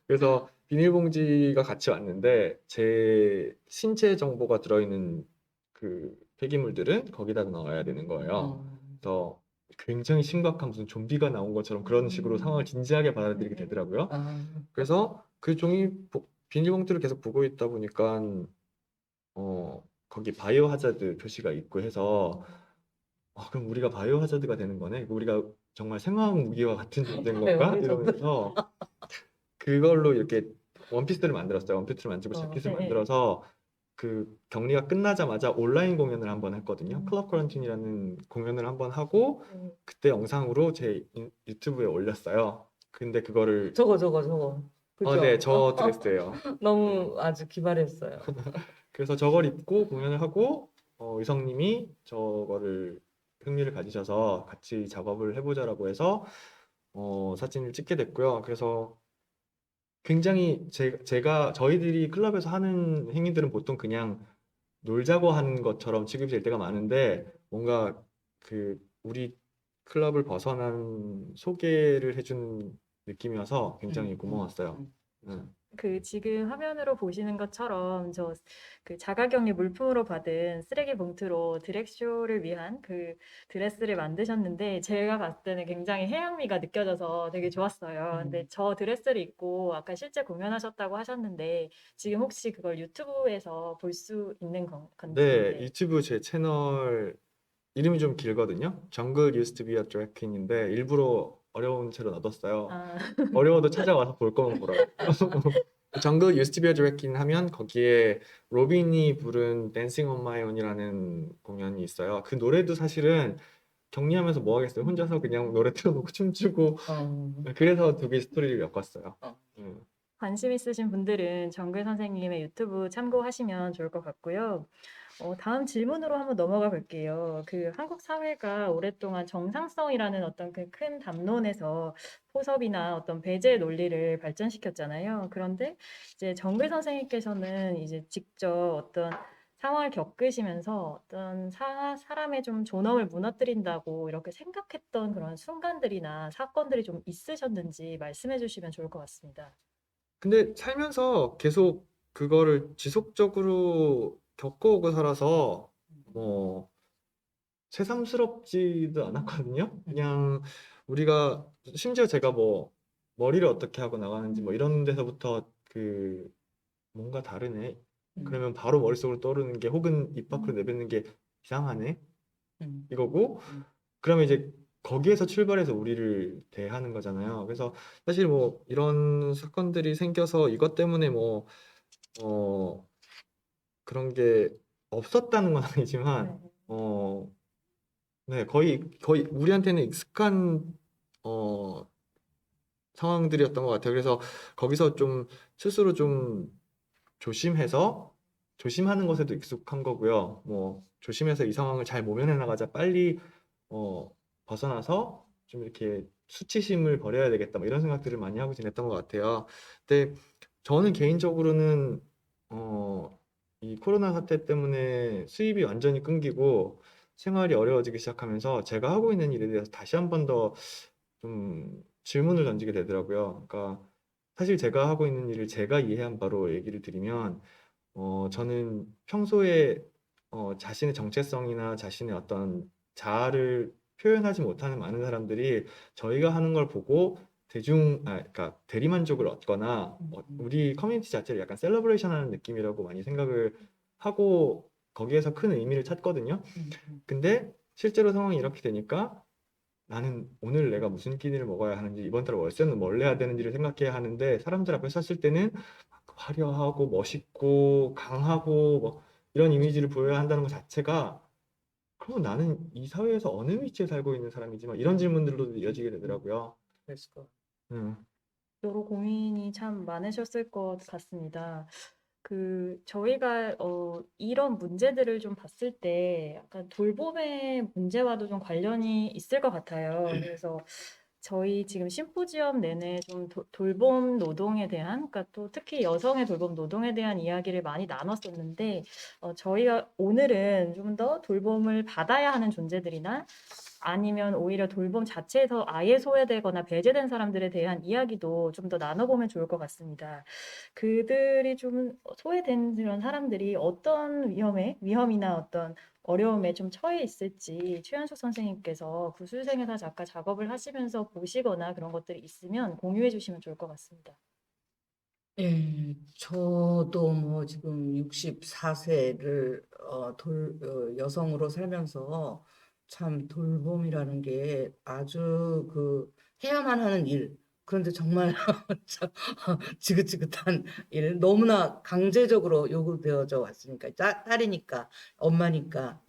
그래서 비닐봉지가 같이 왔는데 제 신체 정보가 들어있는 그 폐기물들은 거기다 넣어야 되는 거예요. 그래서 굉장히 심각한 무슨 좀비가 나온 것처럼 그런 식으로 상황을 진지하게 받아들이게 되더라고요. 그래서 그 비닐봉투를 계속 보고 있다 보니까 거기 바이오 하자드 표시가 있고 해서 그럼 우리가 바이오 하자드가 되는 거네. 우리가 정말 생화학 무기와 같은 존재인 건가? 이러면서 그걸로 이렇게 원피스를 만들었어요. 원피스를 만들고 자켓을 네. 만들어서 그 격리가 끝나자마자 온라인 공연을 한번 했거든요. 클럽 쿼런틴이라는 공연을 한번 하고 그때 영상으로 제 유튜브에 올렸어요. 근데 그거를 저거. 그죠? 네, 저 드레스예요. 너무 아주 기발했어요. 그래서 저걸 입고 공연을 하고 의성님이 저거를 흥미를 가지셔서 같이 작업을 해보자라고 해서 사진을 찍게 됐고요. 그래서 굉장히 저희들이 클럽에서 하는 행위들은 보통 그냥 놀자고 하는 것처럼 취급이 될 때가 많은데 뭔가 우리 클럽을 벗어난 소개를 해준 느낌이어서 굉장히 고마웠어요. 그 지금 화면으로 보시는 것처럼 저 그 자가격리 물품으로 받은 쓰레기 봉투로 드랙쇼를 위한 그 드레스를 만드셨는데 제가 봤을 때는 굉장히 해양미가 느껴져서 되게 좋았어요. 근데 음. 저 드레스를 입고 아까 실제 공연하셨다고 하셨는데 지금 혹시 그걸 유튜브에서 볼 수 있는 건지. 네, 네. 유튜브 제 채널 이름이 좀 길거든요. Jungle Used to be a Drag Queen인데 일부러 어려운 채로 놔뒀어요. 아, 어려워도 찾아와서 볼 거면 보라고. Jungle Used to be a Drag Queen 하면 거기에 로빈이 부른 Dancing on My Own이라는 공연이 있어요. 그 노래도 사실은 격리하면서 뭐 하겠어요. 혼자서 그냥 노래 틀어놓고 춤추고 어, 그래서 두 개의 스토리를 엮었어요. 어. 관심 있으신 분들은 정글 선생님의 유튜브 참고하시면 좋을 것 같고요. 다음 질문으로 한번 넘어가 볼게요. 그 한국 사회가 오랫동안 정상성이라는 어떤 그 큰 담론에서 포섭이나 어떤 배제 논리를 발전시켰잖아요. 그런데 이제 정글 선생님께서는 이제 직접 어떤 상황을 겪으시면서 어떤 사람의 좀 존엄을 무너뜨린다고 이렇게 생각했던 그런 순간들이나 사건들이 좀 있으셨는지 말씀해 주시면 좋을 것 같습니다. 근데 살면서 계속 그거를 지속적으로 겪어오고 살아서 뭐 새삼스럽지도 않았거든요. 그냥 우리가 심지어 제가 뭐 머리를 어떻게 하고 나가는지 뭐 이런 데서부터 그 뭔가 다르네. 음. 그러면 바로 머릿속으로 떠오르는 게 혹은 입 밖으로 내뱉는 게 이상하네. 음. 이거고 음. 그러면 이제 거기에서 출발해서 우리를 대하는 거잖아요. 그래서 사실 뭐 이런 사건들이 생겨서 이것 때문에 뭐 어, 그런 게 없었다는 건 아니지만 네. 네, 거의 우리한테는 익숙한 어, 상황들이었던 것 같아요. 그래서 거기서 좀 스스로 좀 조심해서 조심하는 것에도 익숙한 거고요. 뭐 조심해서 이 상황을 잘 모면해 나가자 빨리 어, 벗어나서 좀 이렇게 수치심을 버려야 되겠다 뭐 이런 생각들을 많이 하고 지냈던 것 같아요. 근데 저는 개인적으로는 이 코로나 사태 때문에 수입이 완전히 끊기고 생활이 어려워지기 시작하면서 제가 하고 있는 일에 대해서 다시 한 번 더 좀 질문을 던지게 되더라고요. 그러니까 사실 제가 하고 있는 일을 제가 이해한 바로 얘기를 드리면 저는 평소에 자신의 정체성이나 자신의 어떤 자아를 표현하지 못하는 많은 사람들이 저희가 하는 걸 보고 그러니까 대리만족을 얻거나 우리 커뮤니티 자체를 약간 셀러브레이션하는 느낌이라고 많이 생각을 하고 거기에서 큰 의미를 찾거든요. 근데 실제로 상황이 이렇게 되니까 나는 오늘 내가 무슨 끼니를 먹어야 하는지 이번 달 월세는 뭘 내야 되는지를 생각해야 하는데 사람들 앞에 섰을 때는 화려하고 멋있고 강하고 뭐 이런 이미지를 보여야 한다는 것 자체가 그러면 나는 이 사회에서 어느 위치에 살고 있는 사람이지만 이런 질문들로 이어지게 되더라고요. 그랬을 것 음. 여러 고민이 참 많으셨을 것 같습니다. 그 저희가 이런 문제들을 좀 봤을 때 약간 돌봄의 문제와도 좀 관련이 있을 것 같아요. 그래서 저희 지금 심포지엄 내내 좀 돌봄 노동에 대한, 그러니까 또 특히 여성의 돌봄 노동에 대한 이야기를 많이 나눴었는데, 저희가 오늘은 좀 더 돌봄을 받아야 하는 존재들이나 아니면 오히려 돌봄 자체에서 아예 소외되거나 배제된 사람들에 대한 이야기도 좀 더 나눠보면 좋을 것 같습니다. 그들이 좀 소외된 그런 사람들이 어떤 위험이나 어떤 어려움에 좀 처해 있을지 최현숙 선생님께서 구술생에서 작가 작업을 하시면서 보시거나 그런 것들이 있으면 공유해 주시면 좋을 것 같습니다. 예, 저도 뭐 지금 64세를 여성으로 살면서 참 돌봄이라는 게 아주 그 해야만 하는 일. 그런데 정말 참 지긋지긋한 일, 너무나 강제적으로 요구되어져 왔으니까 딸이니까 엄마니까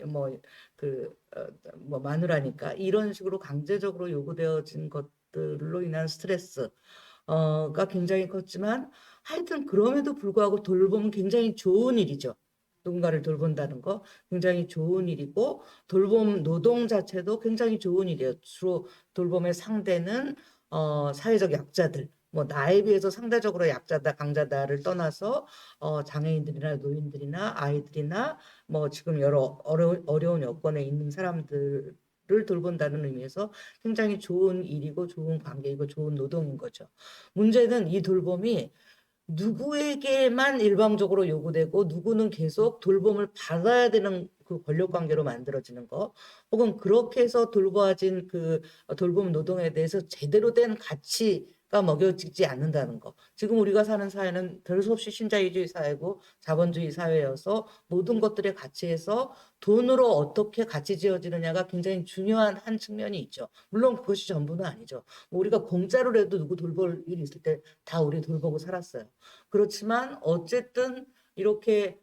뭐 마누라니까 이런 식으로 강제적으로 요구되어진 것들로 인한 스트레스 가 굉장히 컸지만 하여튼 그럼에도 불구하고 돌봄은 굉장히 좋은 일이죠. 누군가를 돌본다는 거 굉장히 좋은 일이고 돌봄 노동 자체도 굉장히 좋은 일이에요. 주로 돌봄의 상대는 사회적 약자들, 뭐 나에 비해서 상대적으로 약자다, 강자다를 떠나서 장애인들이나 노인들이나 아이들이나 뭐 지금 여러 어려운 여건에 있는 사람들을 돌본다는 의미에서 굉장히 좋은 일이고 좋은 관계이고 좋은 노동인 거죠. 문제는 이 돌봄이 누구에게만 일방적으로 요구되고 누구는 계속 돌봄을 받아야 되는 그 권력 관계로 만들어지는 거, 혹은 그렇게 해서 돌보아진 그 돌봄 노동에 대해서 제대로 된 가치가 먹여지지 않는다는 거. 지금 우리가 사는 사회는 별 수 없이 신자유주의 사회고 자본주의 사회여서 모든 것들의 가치에서 돈으로 어떻게 가치 지어지느냐가 굉장히 중요한 한 측면이 있죠. 물론 그것이 전부는 아니죠. 우리가 공짜로라도 누구 돌볼 일이 있을 때 다 우리 돌보고 살았어요. 그렇지만 어쨌든 이렇게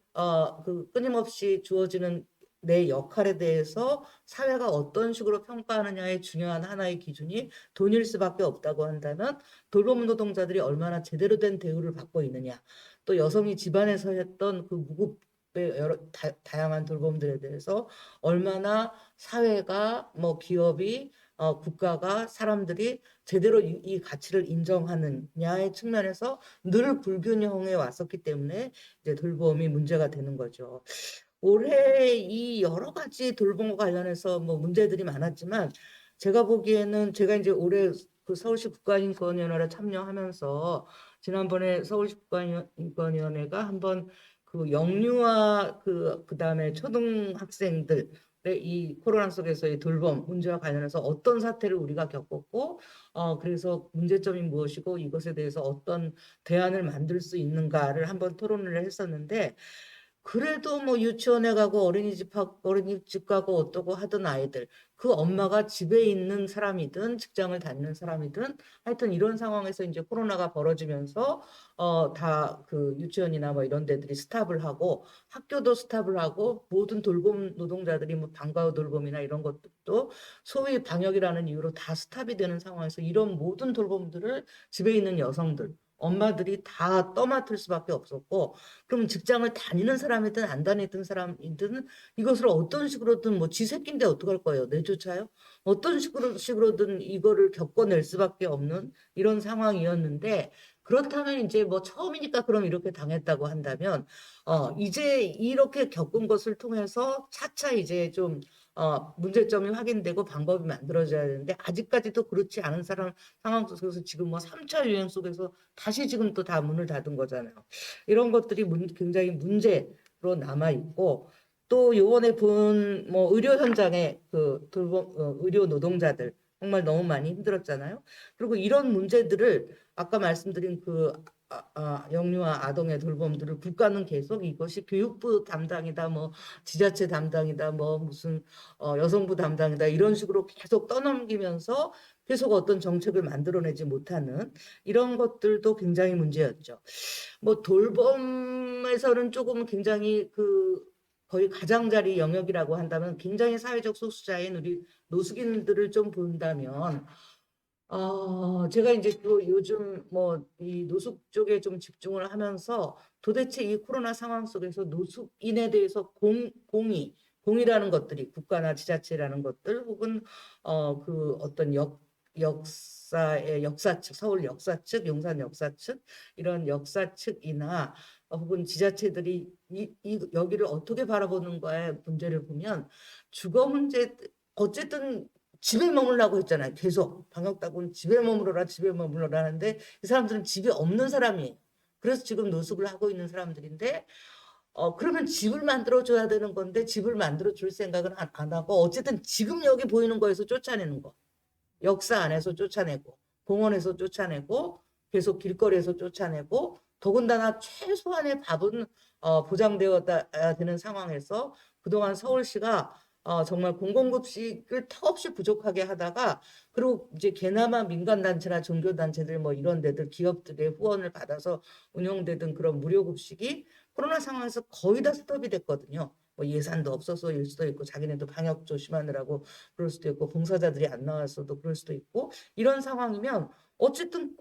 그 끊임없이 주어지는 내 역할에 대해서 사회가 어떤 식으로 평가하느냐의 중요한 하나의 기준이 돈일 수밖에 없다고 한다면, 돌봄 노동자들이 얼마나 제대로 된 대우를 받고 있느냐, 또 여성이 집안에서 했던 그 무급의 여러 다양한 돌봄들에 대해서 얼마나 사회가 뭐 기업이 국가가 사람들이 제대로 이 가치를 인정하느냐의 측면에서 늘 불균형해 왔었기 때문에 이제 돌봄이 문제가 되는 거죠. 올해 이 여러 가지 돌봄과 관련해서 뭐 문제들이 많았지만, 제가 보기에는 제가 이제 올해 그 서울시 국가인권위원회에 참여하면서 지난번에 서울시 국가인권위원회가 한번 그 영유아 그다음에 초등학생들 이 코로나 속에서의 돌봄 문제와 관련해서 어떤 사태를 우리가 겪었고, 그래서 문제점이 무엇이고 이것에 대해서 어떤 대안을 만들 수 있는가를 한번 토론을 했었는데, 그래도 뭐 유치원에 가고 어린이집 가고 어떠고 하던 아이들, 그 엄마가 집에 있는 사람이든 직장을 다니는 사람이든 하여튼 이런 상황에서 이제 코로나가 벌어지면서 다 그 유치원이나 뭐 이런 데들이 스탑을 하고 학교도 스탑을 하고 모든 돌봄 노동자들이 뭐 방과 후 돌봄이나 이런 것들도 소위 방역이라는 이유로 다 스탑이 되는 상황에서 이런 모든 돌봄들을 집에 있는 여성들, 엄마들이 다 떠맡을 수밖에 없었고, 그럼 직장을 다니는 사람이든 안 다니던 사람이든 이것을 어떤 식으로든 뭐 지 새끼인데 어떡할 거예요? 내쫓아요? 어떤 식으로든 이거를 겪어낼 수밖에 없는 이런 상황이었는데, 그렇다면 이제 뭐 처음이니까 그럼 이렇게 당했다고 한다면 이제 이렇게 겪은 것을 통해서 차차 이제 좀 문제점이 확인되고 방법이 만들어져야 되는데, 아직까지도 그렇지 않은 상황 속에서 지금 뭐 3차 유행 속에서 다시 지금 또 다 문을 닫은 거잖아요. 이런 것들이 굉장히 문제로 남아 있고, 또 요번에 본 뭐 의료 현장의 그 돌봄 의료 노동자들 정말 너무 많이 힘들었잖아요. 그리고 이런 문제들을 아까 말씀드린 그 영유아 아동의 돌봄들을 국가는 계속 이것이 교육부 담당이다, 뭐 지자체 담당이다, 뭐 무슨 여성부 담당이다 이런 식으로 계속 떠넘기면서 계속 어떤 정책을 만들어내지 못하는 이런 것들도 굉장히 문제였죠. 뭐 돌봄에서는 조금 굉장히 그 거의 가장자리 영역이라고 한다면, 굉장히 사회적 소수자인 우리 노숙인들을 좀 본다면, 제가 이제 또 요즘 뭐 이 노숙 쪽에 좀 집중을 하면서 도대체 이 코로나 상황 속에서 노숙인에 대해서 공이라는 것들이 국가나 지자체라는 것들, 혹은 그 어떤 역사의 역사측, 서울 역사측, 용산 역사측 이런 역사측이나 혹은 지자체들이 여기를 어떻게 바라보는가의 문제를 보면, 주거 문제 어쨌든 집에 머물라고 했잖아요. 계속 방역당국은 집에 머물러라 하는데, 이 사람들은 집이 없는 사람이에요. 그래서 지금 노숙을 하고 있는 사람들인데, 그러면 집을 만들어줘야 되는 건데 집을 만들어줄 생각은 안 하고, 어쨌든 지금 여기 보이는 거에서 쫓아내는 거, 역사 안에서 쫓아내고 공원에서 쫓아내고 계속 길거리에서 쫓아내고, 더군다나 최소한의 밥은 보장되어야 되는 상황에서 그동안 서울시가 정말 공공급식을 턱없이 부족하게 하다가, 그리고 이제 개나마 민간단체나 종교단체들 뭐 이런 데들 기업들의 후원을 받아서 운영되던 그런 무료급식이 코로나 상황에서 거의 다 스톱이 됐거든요. 뭐 예산도 없어서일 수도 있고, 자기네도 방역 조심하느라고 그럴 수도 있고, 봉사자들이 안 나왔어도 그럴 수도 있고, 이런 상황이면 어쨌든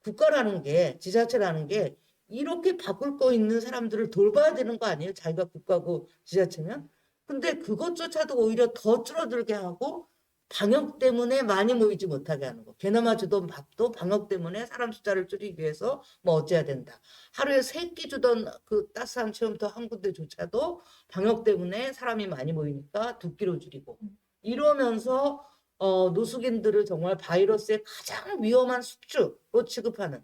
국가라는 게, 지자체라는 게 이렇게 바쁠 거 있는 사람들을 돌봐야 되는 거 아니에요? 자기가 국가고 지자체면. 근데 그것조차도 오히려 더 줄어들게 하고, 방역 때문에 많이 모이지 못하게 하는 거. 개나마 주던 밥도 방역 때문에 사람 숫자를 줄이기 위해서 뭐 어째야 된다. 하루에 3끼 주던 그 따스한 체험터 한 군데조차도 방역 때문에 사람이 많이 모이니까 2끼로 줄이고, 이러면서 노숙인들을 정말 바이러스의 가장 위험한 숙주로 취급하는,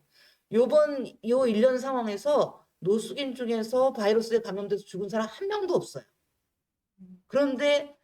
요 1년 상황에서 노숙인 중에서 바이러스에 감염돼서 죽은 사람 한 명도 없어요. 그런데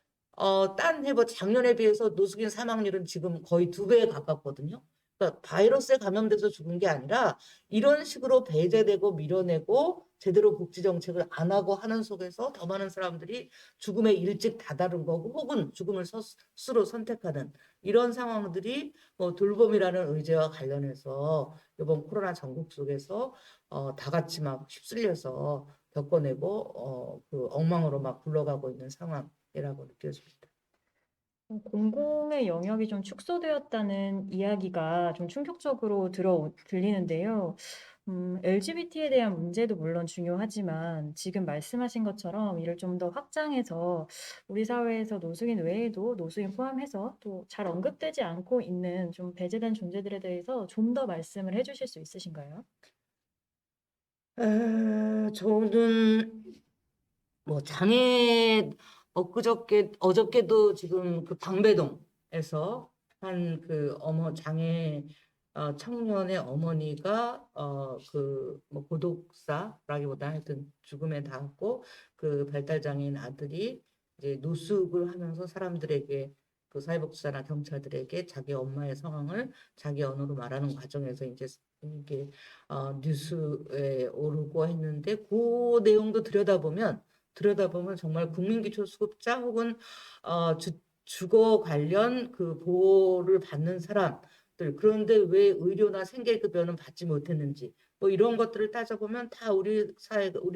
딴 해뭐 작년에 비해서 노숙인 사망률은 지금 거의 2배에 가깝거든요. 그러니까 바이러스에 감염돼서 죽은 게 아니라 이런 식으로 배제되고 밀어내고 제대로 복지 정책을 안 하고 하는 속에서 더 많은 사람들이 죽음에 일찍 다다른 거고 혹은 죽음을 스스로 선택하는 이런 상황들이 뭐 돌봄이라는 의제와 관련해서 이번 코로나 전국 속에서 다 같이 막 휩쓸려서 겪어내고 그 엉망으로 막 굴러가고 있는 상황이라고 느껴집니다. 공공의 영역이 좀 축소되었다는 이야기가 좀 충격적으로 들리는데요. LGBT에 대한 문제도 물론 중요하지만 지금 말씀하신 것처럼 이를 좀 더 확장해서 우리 사회에서 노숙인 외에도 노숙인 포함해서 또 잘 언급되지 않고 있는 좀 배제된 존재들에 대해서 좀 더 말씀을 해주실 수 있으신가요? 저는 뭐 어저께도 지금 그 방배동에서 한 그 장애 청년의 어머니가 그 뭐 고독사라기보다 하여튼 죽음에 닿았고 그 발달장애인 아들이 이제 노숙을 하면서 사람들에게 그 사회복지사나 경찰들에게 자기 엄마의 상황을 자기 언어로 말하는 과정에서 이제 이게 뉴스에 오르고 했는데 그 내용도 들여다보면 정말 국민기초수급자 혹은 주거 관련 그 보호를 받는 사람들 그런데 왜 의료나 생계급여는 받지 못했는지 뭐 이런 것들을 따져보면 다 우리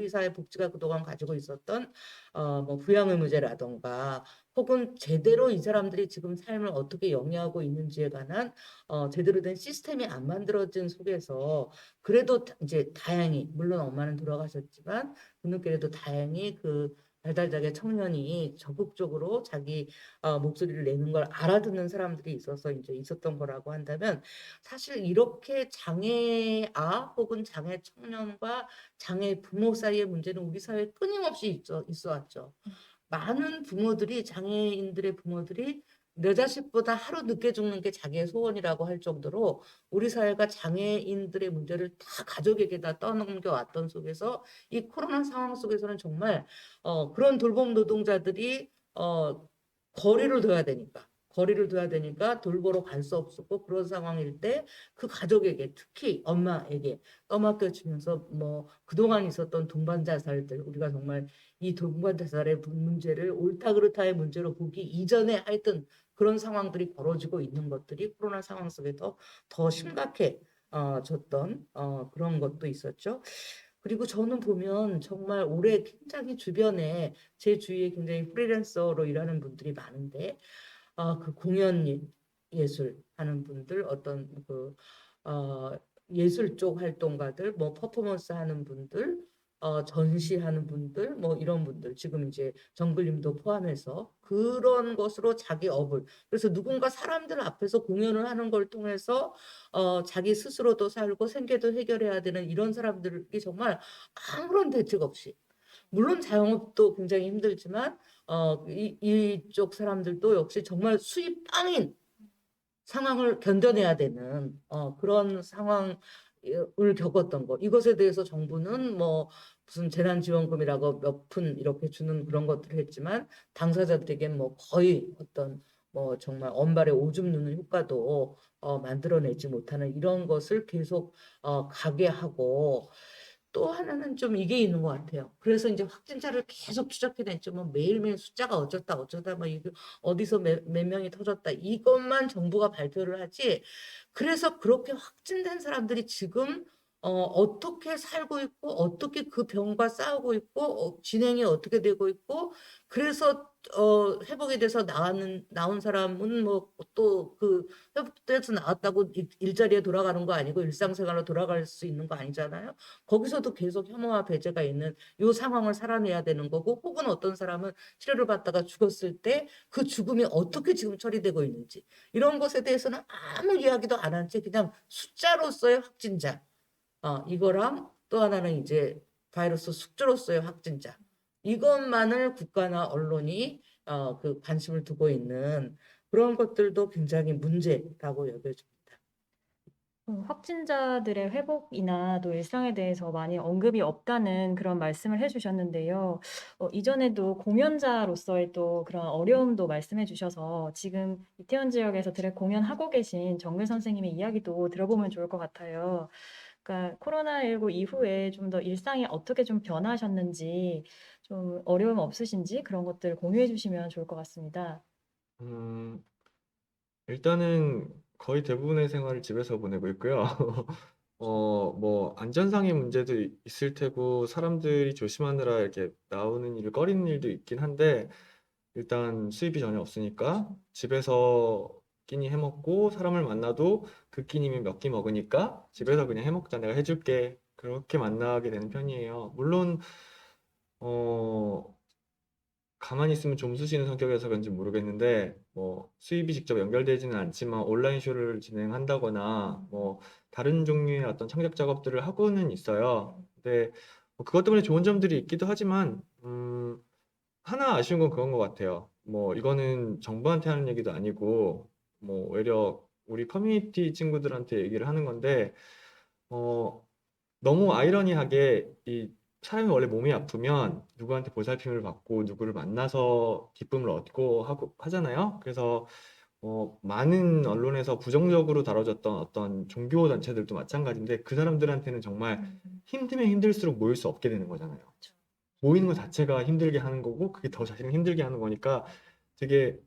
사회 복지가 그동안 가지고 있었던 뭐 부양의무제라던가 혹은 제대로 이 사람들이 지금 삶을 어떻게 영위하고 있는지에 관한 제대로 된 시스템이 안 만들어진 속에서 그래도 이제 다행히 물론 엄마는 돌아가셨지만 그는 다행히 그 발달장애 청년이 적극적으로 자기 목소리를 내는 걸 알아듣는 사람들이 있어서 이제 있었던 거라고 한다면 사실 이렇게 장애아 혹은 장애 청년과 장애 부모 사이의 문제는 우리 사회에 끊임없이 있어 왔죠. 많은 부모들이 장애인들의 부모들이 내 자식보다 하루 늦게 죽는 게 자기의 소원이라고 할 정도로 우리 사회가 장애인들의 문제를 다 가족에게다 떠넘겨 왔던 속에서 이 코로나 상황 속에서는 정말 그런 돌봄 노동자들이 거리를 둬야 되니까 돌보러 갈 수 없었고 그런 상황일 때 그 가족에게 특히 엄마에게 떠맡겨주면서 뭐 그동안 있었던 동반 자살들 우리가 정말 이 동반 자살의 문제를 옳다 그르다의 문제로 보기 이전에 하여튼 그런 상황들이 벌어지고 있는 것들이 코로나 상황 속에 더 심각해졌던 그런 것도 있었죠. 그리고 저는 보면 정말 올해 굉장히 주변에 제 주위에 굉장히 프리랜서로 일하는 분들이 많은데 그 공연 예술 하는 분들 어떤 그 예술 쪽 활동가들 뭐 퍼포먼스 하는 분들 전시하는 분들 뭐 이런 분들 지금 이제 정글님도 포함해서 그런 것으로 자기 업을 그래서 누군가 사람들 앞에서 공연을 하는 걸 통해서 자기 스스로도 살고 생계도 해결해야 되는 이런 사람들이 정말 아무런 대책 없이 물론 자영업도 굉장히 힘들지만 이쪽 사람들도 역시 정말 수입 빵인 상황을 견뎌내야 되는 그런 상황을 겪었던 거. 이것에 대해서 정부는 뭐 무슨 재난지원금이라고 몇 푼 이렇게 주는 그런 것들을 했지만 당사자들에게 뭐 거의 어떤 뭐 정말 언발에 오줌 누는 효과도 만들어내지 못하는 이런 것을 계속 가게 하고 또 하나는 좀 이게 있는 것 같아요. 그래서 이제 확진자를 계속 추적해냈죠. 뭐 매일매일 숫자가 어쩌다 뭐 이거 어디서 몇 명이 터졌다 이것만 정부가 발표를 하지. 그래서 그렇게 확진된 사람들이 지금 어떻게 살고 있고 어떻게 그 병과 싸우고 있고 진행이 어떻게 되고 있고 그래서 회복이 돼서 나온 사람은 뭐 또 그 회복돼서 나왔다고 일자리에 돌아가는 거 아니고 일상생활로 돌아갈 수 있는 거 아니잖아요. 거기서도 계속 혐오와 배제가 있는 이 상황을 살아내야 되는 거고 혹은 어떤 사람은 치료를 받다가 죽었을 때 그 죽음이 어떻게 지금 처리되고 있는지 이런 것에 대해서는 아무 이야기도 안 한 채 그냥 숫자로서의 확진자 이거랑 또 하나는 이제 바이러스 숙주로서의 확진자 이것만을 국가나 언론이 그 관심을 두고 있는 그런 것들도 굉장히 문제라고 여겨집니다. 확진자들의 회복이나 또 일상에 대해서 많이 언급이 없다는 그런 말씀을 해주셨는데요. 이전에도 공연자로서의 또 그런 어려움도 말씀해 주셔서 지금 이태원 지역에서 드랙 공연하고 계신 정글 선생님의 이야기도 들어보면 좋을 것 같아요. 그러니까 코로나19 이후에 좀 더 일상이 어떻게 좀 변하셨는지, 좀 어려움 없으신지 그런 것들 공유해 주시면 좋을 것 같습니다. 음, 일단은 거의 대부분의 생활을 집에서 보내고 있고요. 뭐 안전상의 문제도 있을 테고 사람들이 조심하느라 이렇게 나오는 일을 꺼리는 일도 있긴 한데 일단 수입이 전혀 없으니까 집에서 끼니 해먹고 사람을 만나도 그 끼니면 몇 끼 먹으니까 집에서 그냥 해먹자 내가 해줄게 그렇게 만나게 되는 편이에요. 물론 어 가만히 있으면 좀 쑤시는 성격이어서 그런지 모르겠는데 뭐 수입이 직접 연결되지는 않지만 온라인 쇼를 진행한다거나 뭐 다른 종류의 어떤 창작 작업들을 하고는 있어요. 근데 뭐 그것 때문에 좋은 점들이 있기도 하지만 하나 아쉬운 건 그건 것 같아요. 뭐 이거는 정부한테 하는 얘기도 아니고 뭐 오히려 우리 커뮤니티 친구들한테 얘기를 하는 건데 어 너무 아이러니하게 이 사람이 원래 몸이 아프면 누구한테 보살핌을 받고 누구를 만나서 기쁨을 얻고 하고 하잖아요. 그래서 많은 언론에서 부정적으로 다뤄졌던 어떤 종교 단체들도 마찬가지인데 그 사람들한테는 정말 힘들면 힘들수록 모일 수 없게 되는 거잖아요. 모이는 것 자체가 힘들게 하는 거고 그게 더 자신을 힘들게 하는 거니까 되게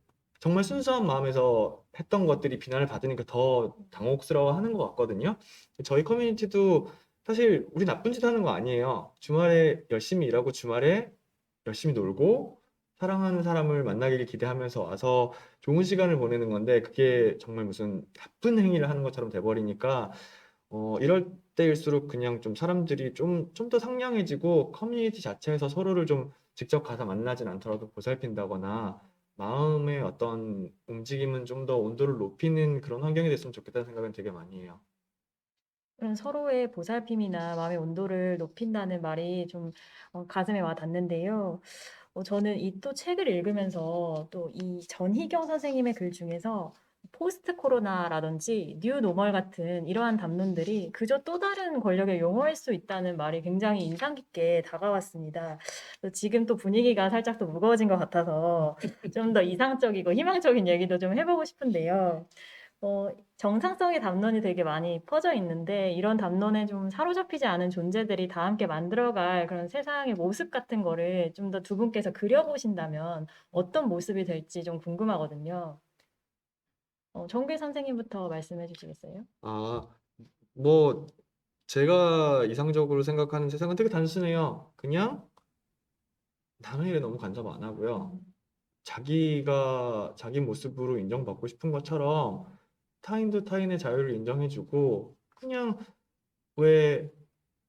정말 순수한 마음에서 했던 것들이 비난을 받으니까 더 당혹스러워하는 것 같거든요. 저희 커뮤니티도 사실 우리 나쁜 짓 하는 거 아니에요. 주말에 열심히 일하고 주말에 열심히 놀고 사랑하는 사람을 만나기를 기대하면서 와서 좋은 시간을 보내는 건데 그게 정말 무슨 나쁜 행위를 하는 것처럼 돼버리니까 이럴 때일수록 그냥 좀 사람들이 좀 더 상냥해지고 커뮤니티 자체에서 서로를 좀 직접 가서 만나진 않더라도 보살핀다거나 마음의 어떤 움직임은 좀 더 온도를 높이는 그런 환경이 됐으면 좋겠다는 생각은 되게 많이 해요. 그런 서로의 보살핌이나 마음의 온도를 높인다는 말이 좀 가슴에 와 닿는데요. 저는 이 또 책을 읽으면서 또 이 전희경 선생님의 글 중에서 포스트 코로나라든지 뉴 노멀 같은 이러한 담론들이 그저 또 다른 권력의 용어일 수 있다는 말이 굉장히 인상 깊게 다가왔습니다. 그래서 지금 또 분위기가 살짝 또 무거워진 것 같아서 좀 더 이상적이고 희망적인 얘기도 좀 해보고 싶은데요. 정상성의 담론이 되게 많이 퍼져 있는데 이런 담론에 좀 사로잡히지 않은 존재들이 다 함께 만들어갈 그런 세상의 모습 같은 거를 좀 더 두 분께서 그려보신다면 어떤 모습이 될지 좀 궁금하거든요. 정길 선생님부터 말씀해 주시겠어요? 아, 뭐 제가 이상적으로 생각하는 세상은 되게 단순해요. 그냥 남의 일에 너무 간섭 안 하고요. 자기가 자기 모습으로 인정받고 싶은 것처럼 타인도 타인의 자유를 인정해주고 그냥 왜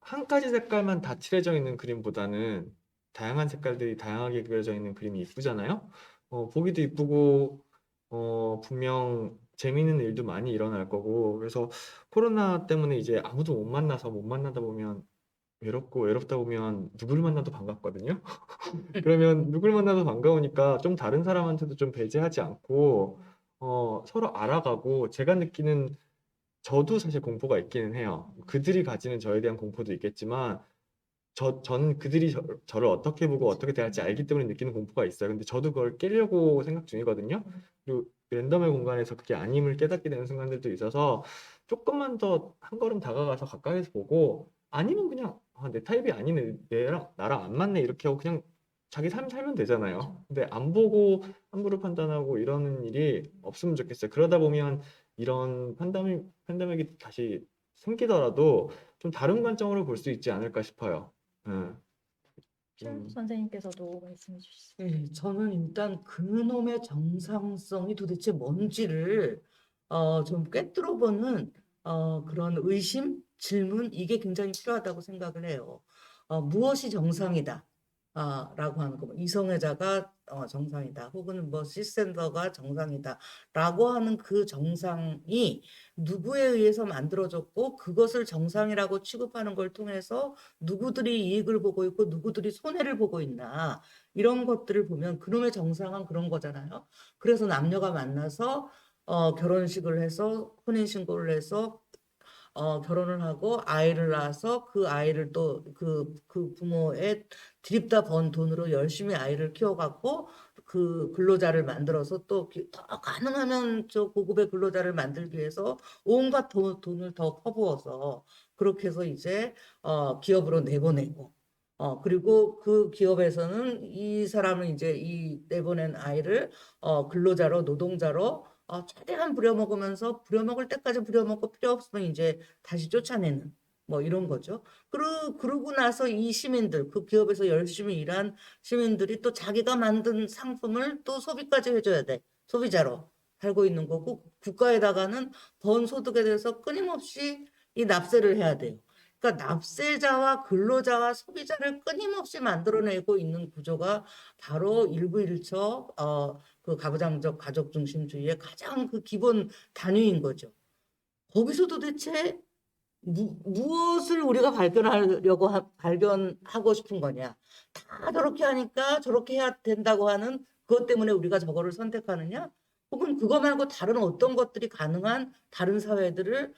한 가지 색깔만 다 칠해져 있는 그림보다는 다양한 색깔들이 다양하게 그려져 있는 그림이 이쁘잖아요. 보기도 이쁘고 분명 재미있는 일도 많이 일어날 거고 그래서 코로나 때문에 이제 아무도 못 만나서 못 만나다 보면 외롭고 외롭다 보면 누구를 만나도 반갑거든요. 그러면 누굴 만나도 반가우니까 좀 다른 사람한테도 좀 배제하지 않고 서로 알아가고 제가 느끼는 저도 사실 공포가 있기는 해요. 그들이 가지는 저에 대한 공포도 있겠지만 저는 그들이 저를 어떻게 보고 어떻게 대할지 알기 때문에 느끼는 공포가 있어요. 근데 저도 그걸 깨려고 생각 중이거든요. 그리고 랜덤의 공간에서 그게 아님을 깨닫게 되는 순간들도 있어서 조금만 더 한 걸음 다가가서 가까이서 보고 아니면 그냥 내 타입이 아니네, 나랑 안 맞네 이렇게 하고 그냥 자기 삶 살면 되잖아요. 근데 안 보고 함부로 판단하고 이러는 일이 없으면 좋겠어요. 그러다 보면 이런 팬데믹이 다시 생기더라도 좀 다른 관점으로 볼 수 있지 않을까 싶어요. 예. 실 선생님께서도 말씀해 주시죠. 네, 저는 일단 그놈의 정상성이 도대체 뭔지를 좀 꿰뚫어보는 그런 의심, 질문 이게 굉장히 필요하다고 생각을 해요. 무엇이 정상이다. 라고 하는 거, 뭐 이성애자가 정상이다, 혹은 뭐 시스템더가 정상이다, 라고 하는 그 정상이 누구에 의해서 만들어졌고 그것을 정상이라고 취급하는 걸 통해서 누구들이 이익을 보고 있고 누구들이 손해를 보고 있나 이런 것들을 보면 그놈의 정상은 그런 거잖아요. 그래서 남녀가 만나서 결혼식을 해서 혼인신고를 해서 결혼을 하고 아이를 낳아서 그 아이를 또 그 부모의 드립다 번 돈으로 열심히 아이를 키워갖고 그 근로자를 만들어서 또 더 가능하면 저 고급의 근로자를 만들기 위해서 온갖 돈을 더 퍼부어서 그렇게 해서 이제 기업으로 내보내고 그리고 그 기업에서는 이 사람을 이제 이 내보낸 아이를 근로자로 노동자로 최대한 부려먹으면서 부려먹을 때까지 부려먹고 필요 없으면 이제 다시 쫓아내는 뭐 이런 거죠. 그러고 나서 이 시민들, 그 기업에서 열심히 일한 시민들이 또 자기가 만든 상품을 또 소비까지 해줘야 돼. 소비자로 살고 있는 거고 국가에다가는 번 소득에 대해서 끊임없이 이 납세를 해야 돼요. 그러니까 납세자와 근로자와 소비자를 끊임없이 만들어내고 있는 구조가 바로 일부일처 그 가부장적 가족 중심주의의 가장 그 기본 단위인 거죠. 거기서 도대체 무엇을 우리가 발견하고 싶은 거냐? 다 저렇게 하니까 저렇게 해야 된다고 하는 그것 때문에 우리가 저거를 선택하느냐? 혹은 그거 말고 다른 어떤 것들이 가능한 다른 사회들을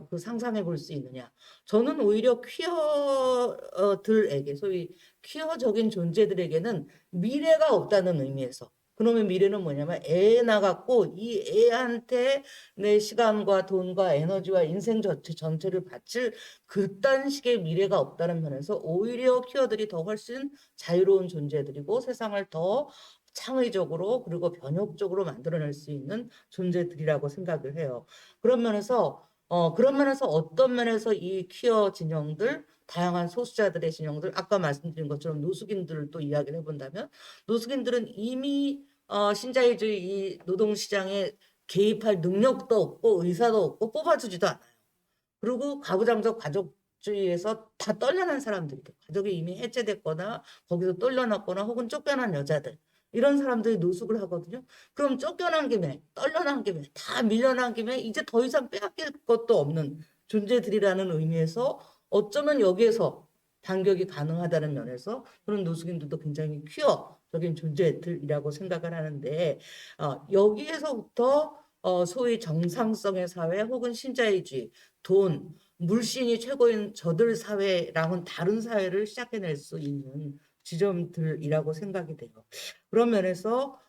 그 상상해 볼 수 있느냐? 저는 오히려 퀴어들에게 소위 퀴어적인 존재들에게는 미래가 없다는 의미에서 그놈의 미래는 뭐냐면 애 낳았고 이 애한테 내 시간과 돈과 에너지와 인생 전체를 바칠 그딴 식의 미래가 없다는 면에서 오히려 퀴어들이 더 훨씬 자유로운 존재들이고 세상을 더 창의적으로 그리고 변혁적으로 만들어낼 수 있는 존재들이라고 생각을 해요. 그런 면에서 어떤 면에서 이 퀴어 진영들 다양한 소수자들의 진영들 아까 말씀드린 것처럼 노숙인들을 또 이야기를 해본다면 노숙인들은 이미 신자유주의 이 노동시장에 개입할 능력도 없고 의사도 없고 뽑아주지도 않아요. 그리고 가부장적 가족주의에서 다 떨려난 사람들이에요. 가족이 이미 해체됐거나 거기서 떨려났거나 혹은 쫓겨난 여자들. 이런 사람들이 노숙을 하거든요. 그럼 쫓겨난 김에 떨려난 김에 다 밀려난 김에 이제 더 이상 빼앗길 것도 없는 존재들이라는 의미에서 어쩌면 여기에서 반격이 가능하다는 면에서 그런 노숙인들도 굉장히 퀴어적인 존재들이라고 생각을 하는데 여기에서부터 소위 정상성의 사회 혹은 신자유주의, 돈, 물신이 최고인 저들 사회랑은 다른 사회를 시작해낼 수 있는 지점들이라고 생각이 돼요. 그런 면에서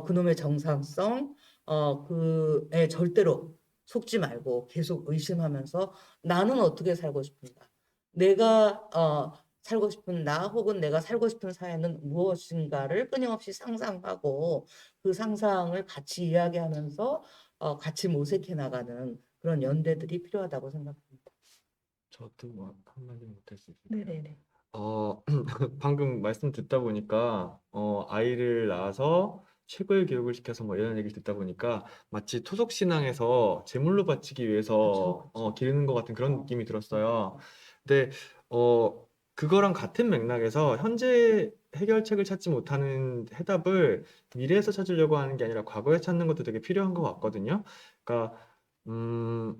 그놈의 정상성, 그에 절대로 속지 말고 계속 의심하면서 나는 어떻게 살고 싶은가? 내가 살고 싶은 나 혹은 내가 살고 싶은 사회는 무엇인가를 끊임없이 상상하고 그 상상을 같이 이야기하면서 같이 모색해 나가는 그런 연대들이 필요하다고 생각합니다. 저도 뭐 한마디 못할 수 있을까요? 네네네. 어, 방금 말씀 듣다 보니까, 아이를 낳아서 책을 교육을 시켜서 뭐 이런 얘기를 듣다 보니까 마치 토속신앙에서 제물로 바치기 위해서 그쵸. 기르는 것 같은 그런 어. 느낌이 들었어요. 근데, 그거랑 같은 맥락에서 현재 해결책을 찾지 못하는 해답을 미래에서 찾으려고 하는 게 아니라 과거에 찾는 것도 되게 필요한 것 같거든요. 그러니까,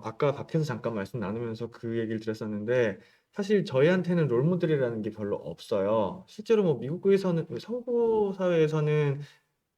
아까 밖에서 잠깐 말씀 나누면서 그 얘기를 드렸었는데, 사실 저희한테는 롤모델이라는 게 별로 없어요. 실제로 뭐 미국에서는, 서구 사회에서는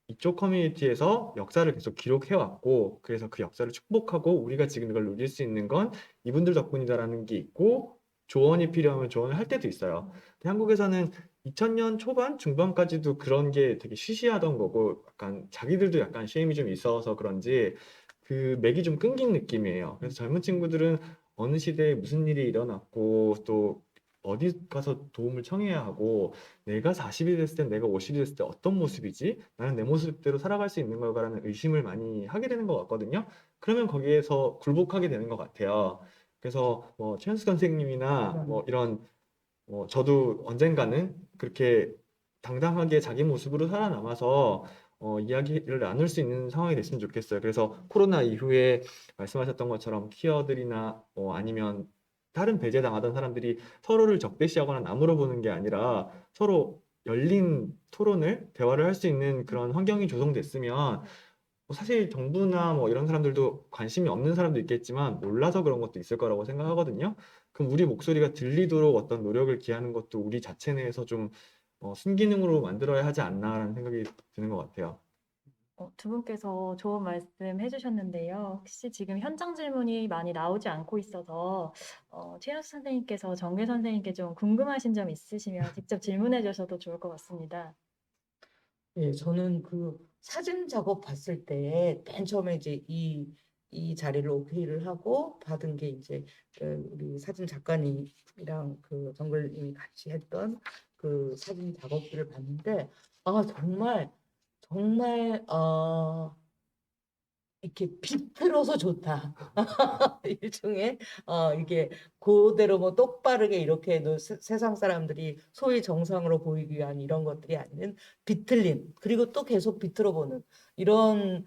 이쪽 커뮤니티에서 역사를 계속 기록해왔고, 그래서 그 역사를 축복하고 우리가 지금 이걸 누릴 수 있는 건 이분들 덕분이다라는 게 있고, 조언이 필요하면 조언을 할 때도 있어요. 근데 한국에서는 2000년 초반, 중반까지도 그런 게 되게 시시하던 거고, 약간 자기들도 약간 쉐임이 좀 있어서 그런지 그 맥이 좀 끊긴 느낌이에요. 그래서 젊은 친구들은 어느 시대에 무슨 일이 일어났고, 또 어디 가서 도움을 청해야 하고, 내가 40이 됐을 때, 내가 50이 됐을 때 어떤 모습이지? 나는 내 모습대로 살아갈 수 있는 걸까라는 의심을 많이 하게 되는 것 같거든요. 그러면 거기에서 굴복하게 되는 것 같아요. 그래서 뭐 최현수 선생님이나 뭐 이런 저도 언젠가는 그렇게 당당하게 자기 모습으로 살아남아서 이야기를 나눌 수 있는 상황이 됐으면 좋겠어요. 그래서 코로나 이후에 말씀하셨던 것처럼 키어들이나 아니면 다른 배제당하던 사람들이 서로를 적대시하거나 나무로 보는 게 아니라 서로 열린 토론을, 대화를 할 수 있는 그런 환경이 조성됐으면 사실 정부나 뭐 이런 사람들도 관심이 없는 사람도 있겠지만 몰라서 그런 것도 있을 거라고 생각하거든요. 그럼 우리 목소리가 들리도록 어떤 노력을 기하는 것도 우리 자체 내에서 좀 순기능으로 만들어야 하지 않나라는 생각이 드는 것 같아요. 두 분께서 좋은 말씀 해주셨는데요. 혹시 지금 현장 질문이 많이 나오지 않고 있어서 최현수 선생님께서 정계 선생님께 좀 궁금하신 점 있으시면 직접 질문해 주셔도 좋을 것 같습니다. 예, 저는 그 사진 작업 봤을 때 맨 처음에 이제 이 자리를 오케이를 하고 받은 게 이제 우리 사진 작가님이랑 그 정글님이 같이 했던 그 사진 작업들을 봤는데 아 정말 정말 이렇게 비틀어서 좋다. 일종의 이게 그대로 뭐 똑바르게 이렇게 세상 사람들이 소위 정상으로 보이기 위한 이런 것들이 아닌 비틀림 그리고 또 계속 비틀어 보는 이런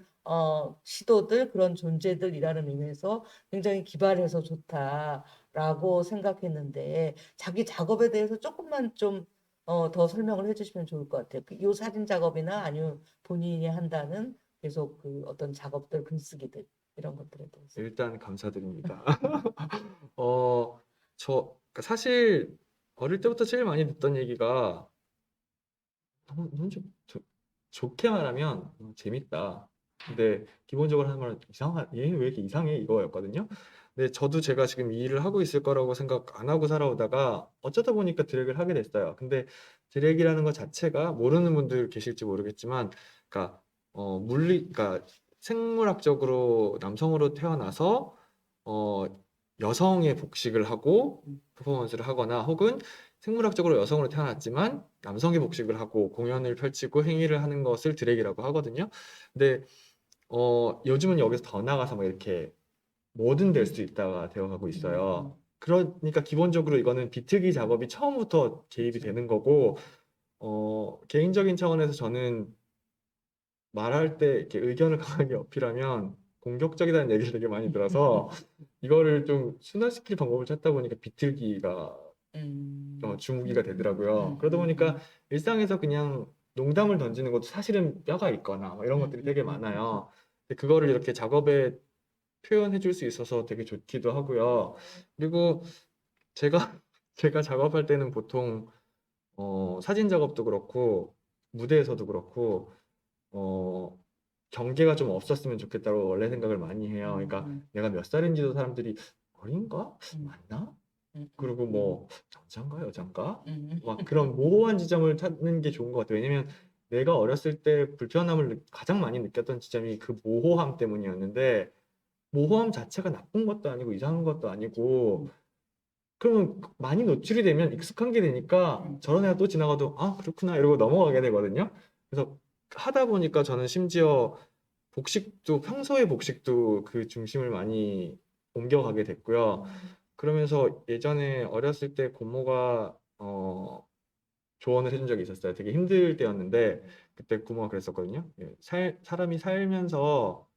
시도들 그런 존재들이라는 의미에서 굉장히 기발해서 좋다라고 생각했는데 자기 작업에 대해서 조금만 좀 더 설명을 해주시면 좋을 것 같아요. 이 사진 작업이나 아니면 본인이 한다는 계속 그 어떤 작업들, 글쓰기들 이런 것들에 대해서. 일단 감사드립니다. 어, 그러니까 사실 어릴 때부터 제일 많이 듣던 얘기가 너무 좋게 말하면 재밌다. 근데 기본적으로 하는 말은 얘는 왜 이렇게 이상해 이거였거든요. 근데 저도 제가 지금 이 일을 하고 있을 거라고 생각 안 하고 살아오다가 어쩌다 보니까 드래그를 하게 됐어요. 근데 드래그라는 것 자체가 모르는 분들 계실지 모르겠지만, 그러니까 그러니까 생물학적으로 남성으로 태어나서 어, 여성의 복식을 하고 퍼포먼스를 하거나 혹은 생물학적으로 여성으로 태어났지만 남성의 복식을 하고 공연을 펼치고 행위를 하는 것을 드래그라고 하거든요. 근데 요즘은 여기서 더 나가서 막 이렇게 뭐든 될 수 있다가 되어가고 있어요. 그러니까 기본적으로 이거는 비트기 작업이 처음부터 개입이 되는 거고, 개인적인 차원에서 저는 말할 때 이렇게 의견을 강하게 어필하면 공격적이라는 얘기를 되게 많이 들어서 이거를 좀 순화시킬 방법을 찾다 보니까 비틀기가 주무기가 되더라고요. 그러다 보니까 일상에서 그냥 농담을 던지는 것도 사실은 뼈가 있거나 뭐 이런 것들이 되게 많아요. 근데 그거를 이렇게 작업에 표현해 줄 수 있어서 되게 좋기도 하고요. 그리고 제가 제가 작업할 때는 보통 사진 작업도 그렇고 무대에서도 그렇고 어, 경계가 좀 없었으면 좋겠다고 원래 생각을 많이 해요. 그러니까 내가 몇 살인지도 사람들이 어린가? 맞나? 그리고 뭐 남자인가 여잔가? 막 그런 모호한 지점을 찾는 게 좋은 것 같아요. 왜냐면 내가 어렸을 때 불편함을 가장 많이 느꼈던 지점이 그 모호함 때문이었는데 모호함 자체가 나쁜 것도 아니고 이상한 것도 아니고 그러면 많이 노출이 되면 익숙한 게 되니까 저런 애가 또 지나가도 아 그렇구나 이러고 넘어가게 되거든요. 그래서 하다 보니까 저는 심지어 복식도 평소의 복식도 그 중심을 많이 옮겨가게 됐고요. 그러면서 예전에 어렸을 때 고모가 조언을 해준 적이 있었어요. 되게 힘들 때였는데 그때 고모가 그랬었거든요. 예, 사람이 살면서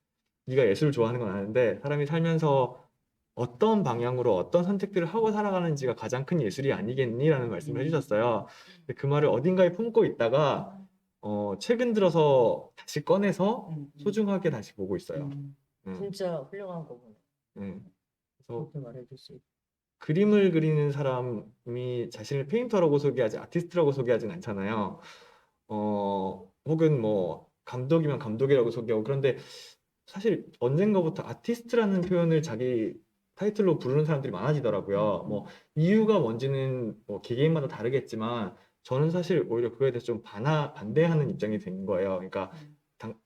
네가 예술을 좋아하는 건 아는데 사람이 살면서 어떤 방향으로 어떤 선택들을 하고 살아가는지가 가장 큰 예술이 아니겠니라는 말씀을 해주셨어요. 근데 그 말을 어딘가에 품고 있다가 최근 들어서 다시 꺼내서 소중하게 다시 보고 있어요. 진짜 훌륭한 거구나. 네. 그래서 그렇게 말해줄 수 있. 그림을 그리는 사람이 자신을 페인터라고 소개하지 아티스트라고 소개하진 않잖아요. 혹은 뭐 감독이면 감독이라고 소개하고 그런데 사실 언젠가부터 아티스트라는 표현을 자기 타이틀로 부르는 사람들이 많아지더라고요. 뭐 이유가 뭔지는 뭐 개개인마다 다르겠지만 저는 사실 오히려 그거에 대해서 좀 반대하는 입장이 된 거예요. 그러니까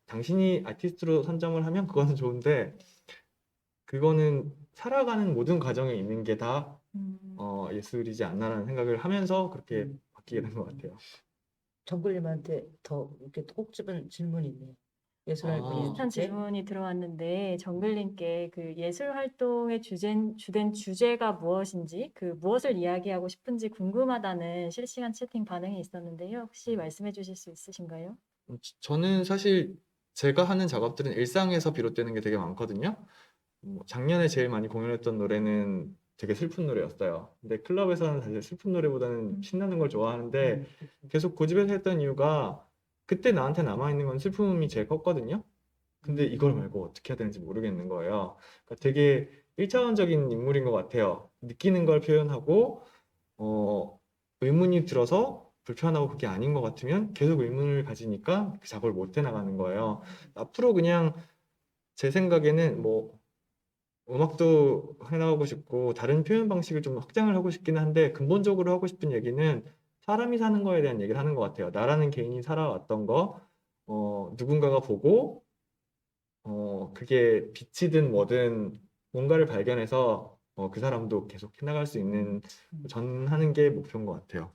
당신이 아티스트로 선정을 하면 그거는 좋은데 그거는 살아가는 모든 과정에 있는 게 다 예술이지 않나라는 생각을 하면서 그렇게 바뀌게 된 것 같아요. 정글님한테 더 이렇게 꼭 집은 질문이 있네요. 예술활동의 비슷한 주제. 질문이 들어왔는데 정글님께 그 예술 활동의 주된 주제가 무엇인지 그 무엇을 이야기하고 싶은지 궁금하다는 실시간 채팅 반응이 있었는데요. 혹시 말씀해 주실 수 있으신가요? 저는 사실 제가 하는 작업들은 일상에서 비롯되는 게 되게 많거든요. 작년에 제일 많이 공연했던 노래는 되게 슬픈 노래였어요. 근데 클럽에서는 사실 슬픈 노래보다는 신나는 걸 좋아하는데 계속 고집해서 했던 이유가 그때 나한테 남아있는 건 슬픔이 제일 컸거든요. 근데 이걸 말고 어떻게 해야 되는지 모르겠는 거예요. 그러니까 되게 1차원적인 인물인 것 같아요. 느끼는 걸 표현하고 의문이 들어서 불편하고 그게 아닌 것 같으면 계속 의문을 가지니까 그 작업을 못 해나가는 거예요. 앞으로 그냥 제 생각에는 뭐 음악도 해나가고 싶고 다른 표현 방식을 좀 확장을 하고 싶기는 한데 근본적으로 하고 싶은 얘기는 사람이 사는 거에 대한 얘기를 하는 것 같아요. 나라는 개인이 살아왔던 거, 누군가가 보고 그게 빛이든 뭐든 뭔가를 발견해서 그 사람도 계속 해나갈 수 있는 전하는 게 목표인 것 같아요.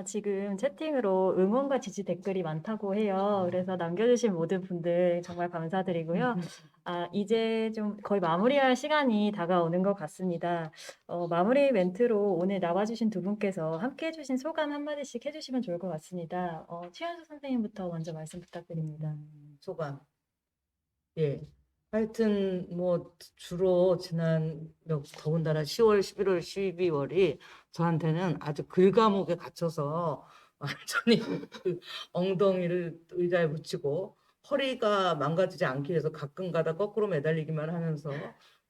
지금 채팅으로 응원과 지지 댓글이 많다고 해요. 그래서 남겨주신 모든 분들 정말 감사드리고요. 이제 좀 거의 마무리할 시간이 다가오는 것 같습니다. 마무리 멘트로 오늘 나와주신 두 분께서 함께 해주신 소감 한마디씩 해주시면 좋을 것 같습니다. 최현수 선생님부터 먼저 말씀 부탁드립니다. 소감. 예. 하여튼 뭐 주로 지난 더군다나 10월, 11월, 12월이 저한테는 아주 글감옥에 갇혀서 완전히 그 엉덩이를 의자에 붙이고 허리가 망가지지 않기 위해서 가끔가다 거꾸로 매달리기만 하면서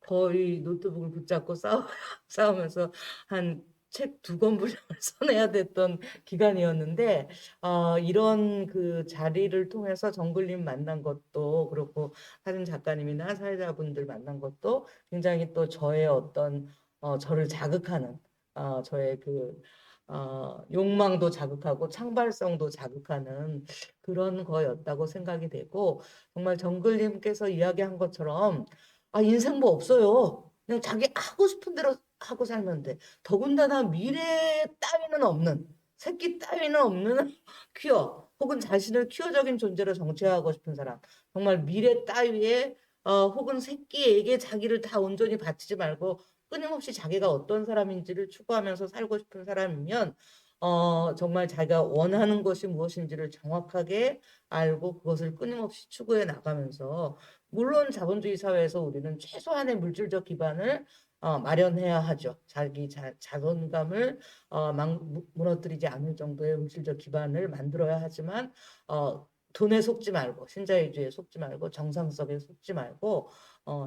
거의 노트북을 붙잡고 싸우면서 한 책 2권 분량을 써내야 됐던 기간이었는데 이런 그 자리를 통해서 정글님 만난 것도 그렇고 사진 작가님이나 사회자분들 만난 것도 굉장히 또 저의 어떤 저를 자극하는 저의 그 욕망도 자극하고 창발성도 자극하는 그런 거였다고 생각이 되고 정말 정글님께서 이야기한 것처럼 인생 뭐 없어요. 그냥 자기 하고 싶은 대로 하고 살면 돼. 더군다나 미래 따위는 없는 새끼 따위는 없는 퀴어 혹은 자신을 퀴어적인 존재로 정체하고 싶은 사람 정말 미래 따위에 혹은 새끼에게 자기를 다 온전히 바치지 말고 끊임없이 자기가 어떤 사람인지를 추구하면서 살고 싶은 사람이면 정말 자기가 원하는 것이 무엇인지를 정확하게 알고 그것을 끊임없이 추구해 나가면서 물론 자본주의 사회에서 우리는 최소한의 물질적 기반을 마련해야 하죠. 자기 자존감을 무너뜨리지 않을 정도의 물질적 기반을 만들어야 하지만 돈에 속지 말고 신자유주의에 속지 말고 정상성에 속지 말고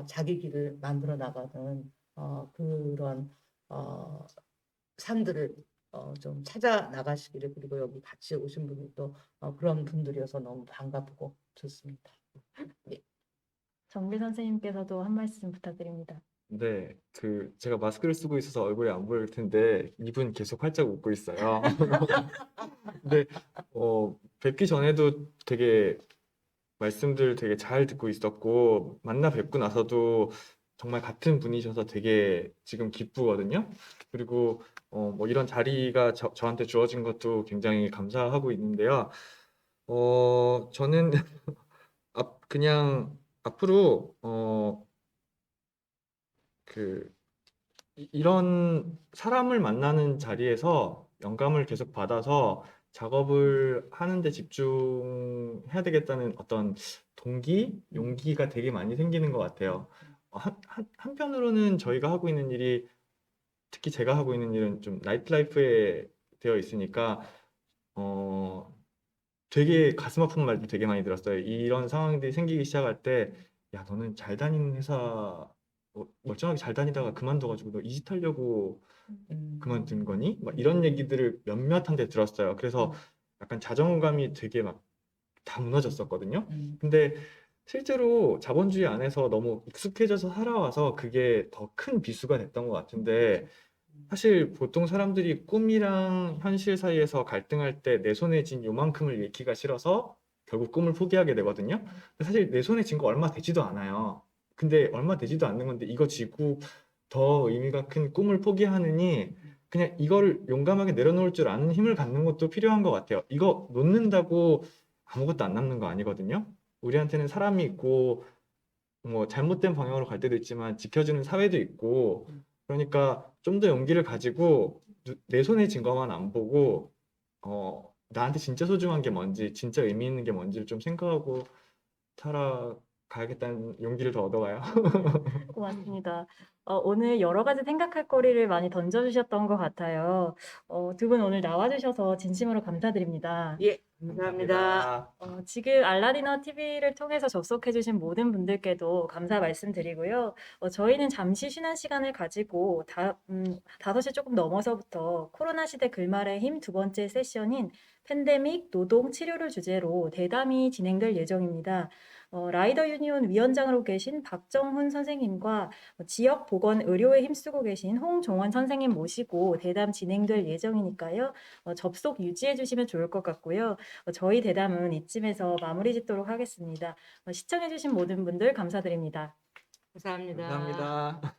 자기 길을 만들어 나가는 그런 삶들을 좀 찾아 나가시기를 그리고 여기 같이 오신 분들도 그런 분들이어서 너무 반갑고 좋습니다. 네. 정비 선생님께서도 한 말씀 부탁드립니다. 네, 제가 마스크를 쓰고 있어서 얼굴이 안 보일 텐데 입은 계속 활짝 웃고 있어요. 근데 뵙기 전에도 되게 말씀들 되게 잘 듣고 있었고 만나 뵙고 나서도 정말 같은 분이셔서 되게 지금 기쁘거든요. 그리고 뭐 이런 자리가 저한테 주어진 것도 굉장히 감사하고 있는데요. 저는 그냥 앞으로 그 이런 사람을 만나는 자리에서 영감을 계속 받아서 작업을 하는데 집중해야 되겠다는 어떤 동기, 용기가 되게 많이 생기는 것 같아요. 한편으로는 저희가 하고 있는 일이 특히 제가 하고 있는 일은 좀 나이트 라이프에 되어 있으니까 되게 가슴 아픈 말도 되게 많이 들었어요. 이런 상황들이 생기기 시작할 때, 야, 너는 잘 다니는 회사 멀쩡하게 잘 다니다가 그만둬가지고 너 이직하려고 그만둔 거니? 막 이런 얘기들을 몇몇한테 들었어요. 그래서 약간 자존감이 되게 막 다 무너졌었거든요. 근데 실제로 자본주의 안에서 너무 익숙해져서 살아와서 그게 더 큰 비수가 됐던 것 같은데 사실 보통 사람들이 꿈이랑 현실 사이에서 갈등할 때 내 손에 쥔 요만큼을 잃기가 싫어서 결국 꿈을 포기하게 되거든요. 근데 사실 내 손에 쥔 거 얼마 되지도 않아요. 근데 얼마 되지도 않는 건데 이거 쥐고 더 의미가 큰 꿈을 포기하느니 그냥 이거를 용감하게 내려놓을 줄 아는 힘을 갖는 것도 필요한 것 같아요. 이거 놓는다고 아무것도 안 남는 거 아니거든요. 우리한테는 사람이 있고 뭐 잘못된 방향으로 갈 때도 있지만 지켜주는 사회도 있고 그러니까 좀 더 용기를 가지고 내 손에 쥔 것만 안 보고 나한테 진짜 소중한 게 뭔지 진짜 의미 있는 게 뭔지를 좀 생각하고 살아가야겠다는 용기를 더 얻어가요. 고맙습니다. 오늘 여러 가지 생각할 거리를 많이 던져주셨던 것 같아요. 두 분 오늘 나와주셔서 진심으로 감사드립니다. 예, 감사합니다. 지금 알라디너 TV를 통해서 접속해주신 모든 분들께도 감사 말씀드리고요. 저희는 잠시 쉬는 시간을 가지고 5시 조금 넘어서부터 코로나 시대 글말의 힘 두 번째 세션인 팬데믹, 노동, 치료를 주제로 대담이 진행될 예정입니다. 라이더 유니온 위원장으로 계신 박정훈 선생님과 지역 보건 의료에 힘쓰고 계신 홍종원 선생님 모시고 대담 진행될 예정이니까요. 접속 유지해 주시면 좋을 것 같고요. 저희 대담은 이쯤에서 마무리 짓도록 하겠습니다. 시청해 주신 모든 분들 감사드립니다. 감사합니다. 감사합니다.